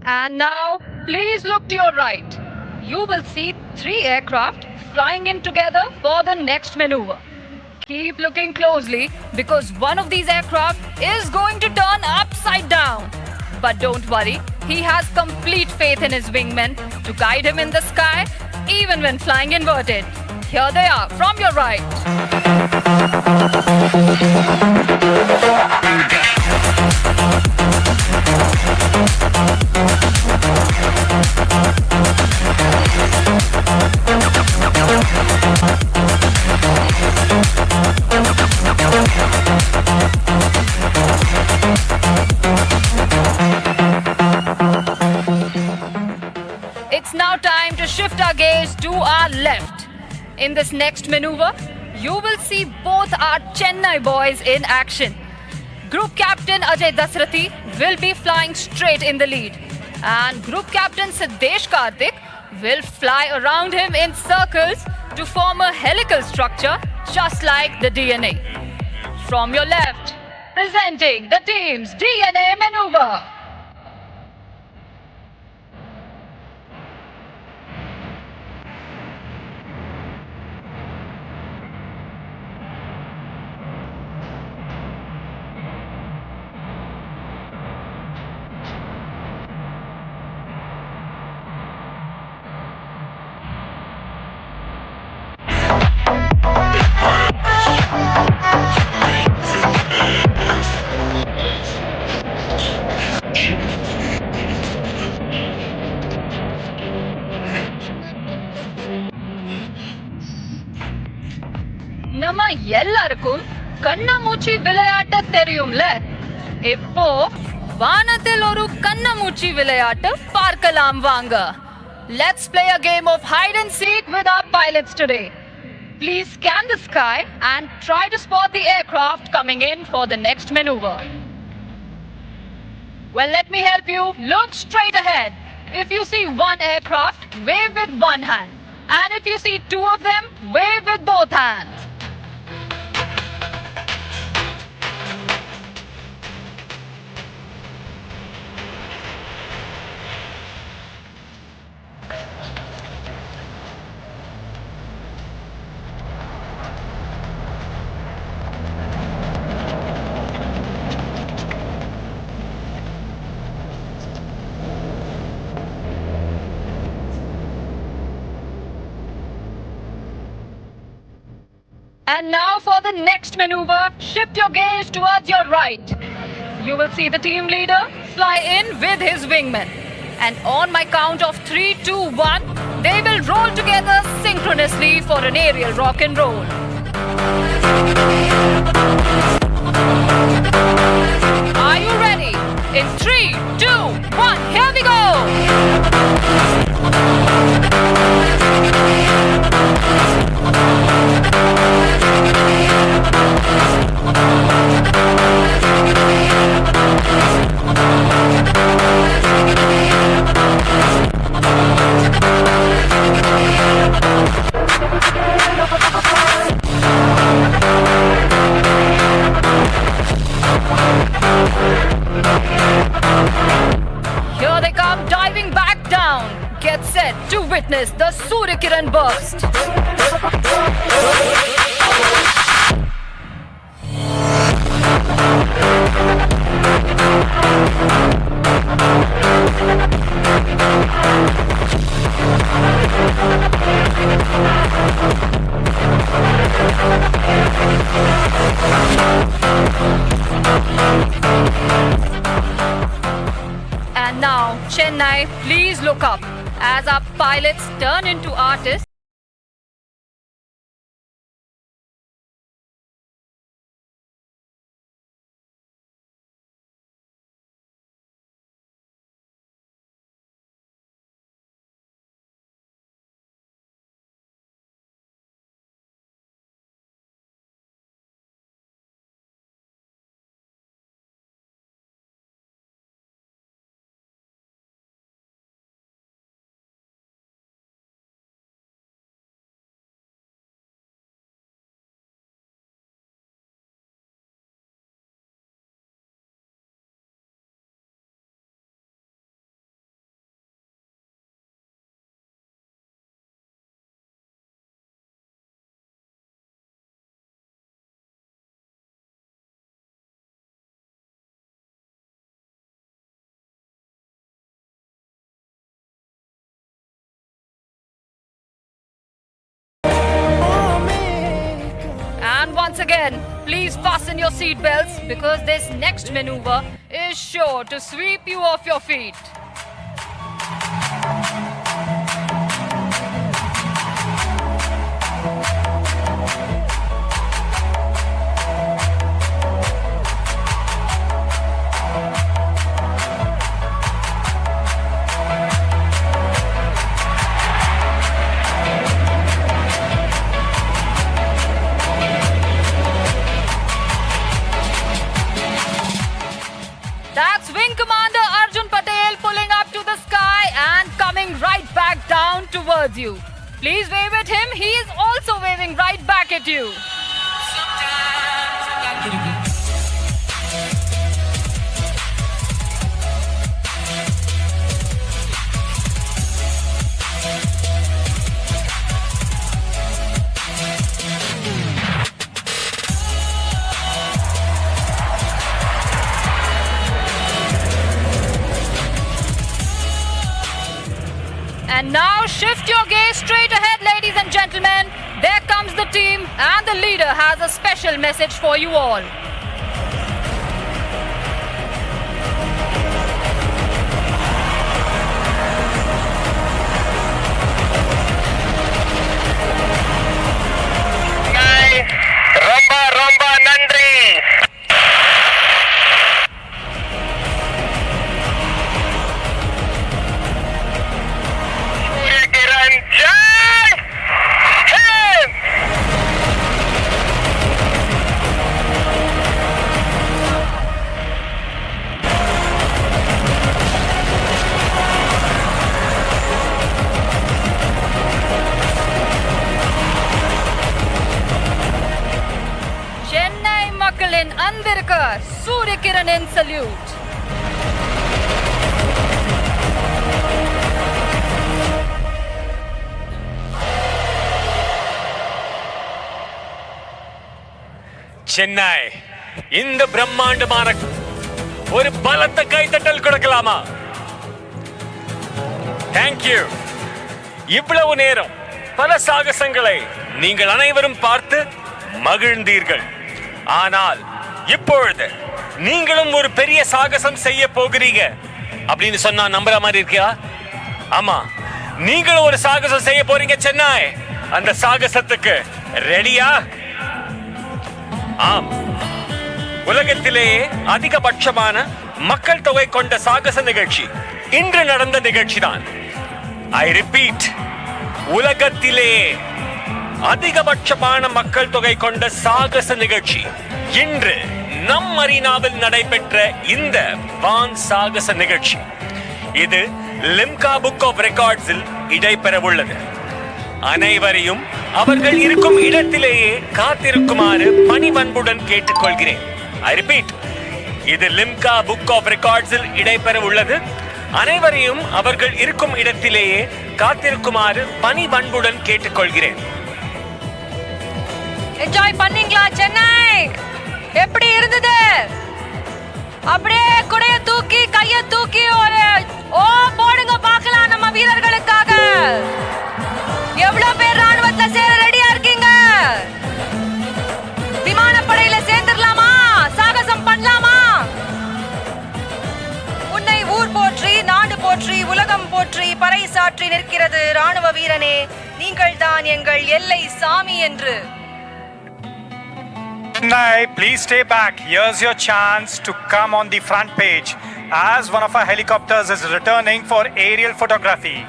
J: And now, please look to your right. You will see 3 aircraft flying in together for the next maneuver. Keep looking closely because one of these aircraft is going to turn upside down. But don't worry, he has complete faith in his wingmen to guide him in the sky, even when flying inverted. Here they are from your right. It's now time to shift our gaze to our left. In this next maneuver, you will see both our Chennai boys in action. Group Captain Ajay Dasrathi will be flying straight in the lead. And Group Captain Siddesh Karthik will fly around him in circles to form a helical structure just like the DNA. From your left, presenting the team's DNA maneuver. நம்ம எல்லாருக்கும் கண்ணாமூச்சி விளையாட்ட தெரியும்ல. இப்போ வானத்தில் ஒரு கண்ணாமூச்சி விளையாட்டு பார்க்கலாம் வாங்க. Let's play a game of hide and seek with our pilots today. Please scan the sky and try to spot the aircraft coming in for the next maneuver. Well, let me help you. Look straight ahead. If you see one aircraft, wave with one hand. And if you see two of them, wave with both hands. And now for the next maneuver, shift your gaze towards your right. You will see the team leader fly in with his wingman. And on my count of 3, 2, 1, they will roll together synchronously for an aerial rock and roll. Are you ready? In 3, 2, 1, here we go! Here they come diving back down. Get set to witness the Surya Kiran burst. And now, Chennai, please look up as our pilots turn into artists. Once again, please fasten your seat belts because this next maneuver is sure to sweep you off your feet. That's Wing Commander Arjun Patel Please wave at him. He is also waving right back at you. And now shift your gaze straight ahead, ladies and gentlemen. There comes the team, and the leader has a special message for you all.
M: Romba romba nandri.
J: Chennai Makkalin Andirka Surya Kiranin salute.
A: Chennai இந்த பிரம்மாண்டமான ஒரு பலத்த கைத்தட்டல் கொடுக்கலாமா? Thank you. இவ்வளவு நேரம் பல சாகசங்களை நீங்கள் அனைவரும் பார்த்து மகிழ்ந்தீர்கள். ஆனால் இப்பொழுது நீங்களும் ஒரு பெரிய சாகசம் செய்ய போகிறீங்க அப்படின்னு சொன்னா நம்புற மாதிரி இருக்கியா? ஆமா, நீங்களும் ஒரு சாகசம் செய்ய போறீங்க சென்னை. அந்த சாகசத்துக்கு ரெடியா? ஆம், உலகத்திலேயே அதிகபட்சமான மக்கள் தொகை கொண்ட சாகச நிகழ்ச்சி இன்று நடந்த நிகழ்ச்சி தான். ஐ ரிப்பீட், உலகத்திலேயே அதிகபட்சமான மக்கள் தொகை கொண்ட சாகச நிகழ்ச்சி இன்று நம் மரீனாவில் நடைபெற்ற இந்த வான் சாகச நிகழ்ச்சி. இது லிம்கா புக் ஆஃப் ரெக்கார்ட்ஸில் இடம்பெற உள்ளது. அனைவரையும் அவர்கள் இருக்கும் இடத்திலேயே காத்திருக்குமாறு பணிவன்புடன் கேட்டுக்கொள்கிறேன். ஐ ரிப்பீட், இது லிம்கா புக் ஆஃப் ரெக்கார்ட்ஸில் இடம்பெற உள்ளது. அனைவரையும் அவர்கள் இருக்கும் இடத்திலேயே காத்திருக்குமாறு பணிவன்புடன் கேட்டுக்கொள்கிறேன்.
D: என்ஜாய் பண்ணீங்களா சென்னை? எப்படி இருந்தது? அப்படியே குடைய தூக்கி கைய தூக்கி ஒரு ஓ போடுங்க பார்க்கலாம் நம்ம வீரர்களுக்காக. எவ்வளவு பேர் ராணுவத்துல சேர ரெடியா இருக்கீங்க? விமானப்படையில சேர்ந்துடலாமா? சாகசம் பண்ணலாமா? உன்னை ஊர் போற்றி, நாடு போற்றி, உலகம் போற்றி பறைசாற்றி நிற்கிறது ராணுவ வீரனே, நீங்கள் தான் எங்கள் எல்லை சாமி என்று.
B: Chennai, please stay back. Here's your chance to come on the front page as one of our helicopters is returning for aerial photography.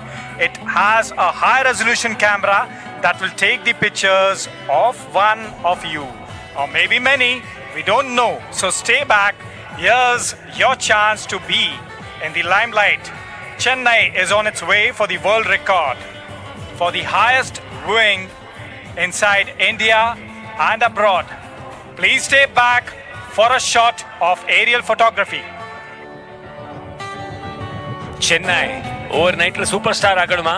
B: It has a high resolution camera that will take the pictures of one of you, or maybe many, we don't know. So stay back. Here's your chance to be in the limelight. Chennai is on its way for the world record for the highest wing inside India and abroad. Please stay back for a shot of aerial photography.
A: Chennai over நைட்ல super star ஆகணுமா?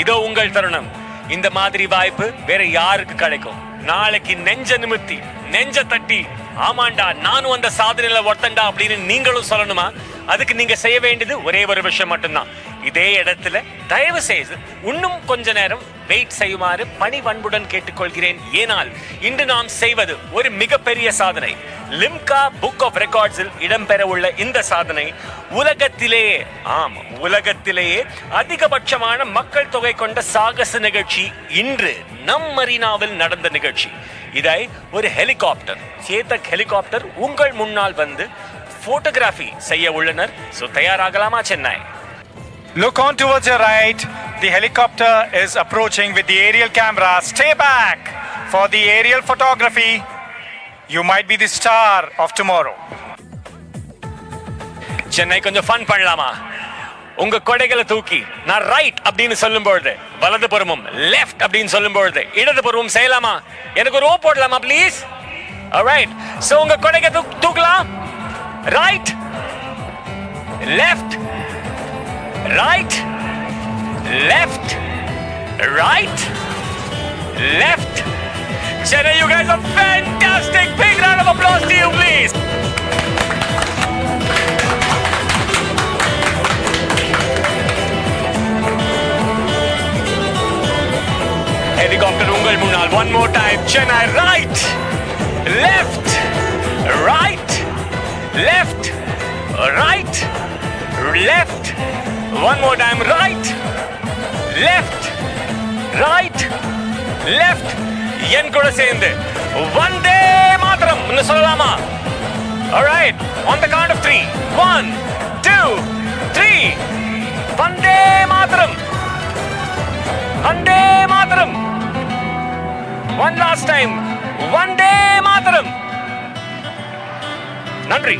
A: இதோ உங்கள் தருணம். இந்த மாதிரி வாய்ப்பு வேற யாருக்கு கிடைக்கும்? நாளைக்கு நெஞ்ச நிமித்தி நெஞ்ச தட்டி ஆமாண்டா நானும் அந்த சாதனையில ஒருத்தண்டா அப்படின்னு நீங்களும் சொல்லணுமா? அதுக்கு நீங்க செய்ய வேண்டியது ஒரே ஒரு விஷயம் மட்டும்தான். இதே இடத்துல தயவு செய்து இன்னும் கொஞ்ச நேரம் வெயிட் செய்யுமாறு பணிவன்புடன் கேட்டுக்கொள்கிறேன். ஏனால் இன்று நாம் செய்வது ஒரு மிகப்பெரிய சாதனை. லிம்கா புக் ஆஃப் ரெக்கார்ட்ஸில் இடம்பெற உள்ள இந்த சாதனை உலகத்திலேயே அதிகபட்சமான மக்கள் தொகை கொண்ட சாகச நிகழ்ச்சி இன்று நம் மரீனாவில் நடந்த நிகழ்ச்சி. இதை ஒரு ஹெலிகாப்டர், சேதக் ஹெலிகாப்டர் உங்கள் முன்னால் வந்து போட்டோகிராஃபி செய்ய உள்ளனர். சோ தயாராகலாமா Chennai?
B: Look on towards your right. The helicopter is approaching with the aerial camera. Stay back for the aerial photography. You might be the star of tomorrow.
A: Chennai கொஞ்சம் ஃபன் பண்ணலாமா? உங்க கொடைகளை தூக்கி நான் ரைட் அப்படின்னு சொல்லும் பொழுது வலதுபுறமும் லெஃப்ட் அப்படின்னு சொல்லும் பொழுது இடதுபுறமும் செய்யலாமா? எனக்கு ஒரு ஓ போடலாமா ப்ளீஸ்? ஆல்ரைட், சோ உங்க கொடைகளை தூக்கலாம். Right, left, right, left, right, left. Chennai, you guys are fantastic. Big round of applause to you, please. Helicopter ungal munnal. One more time. Chennai, right, left, right, left, right, left. One more time. Right, left, right, left. என் கூட சேர்ந்து வந்தே மாதரம் சொல்லலாமா? Alright, on the count of 3. 1, 2, 3. Vande Mataram, Vande Mataram. One last time. Vande Mataram. நன்றி.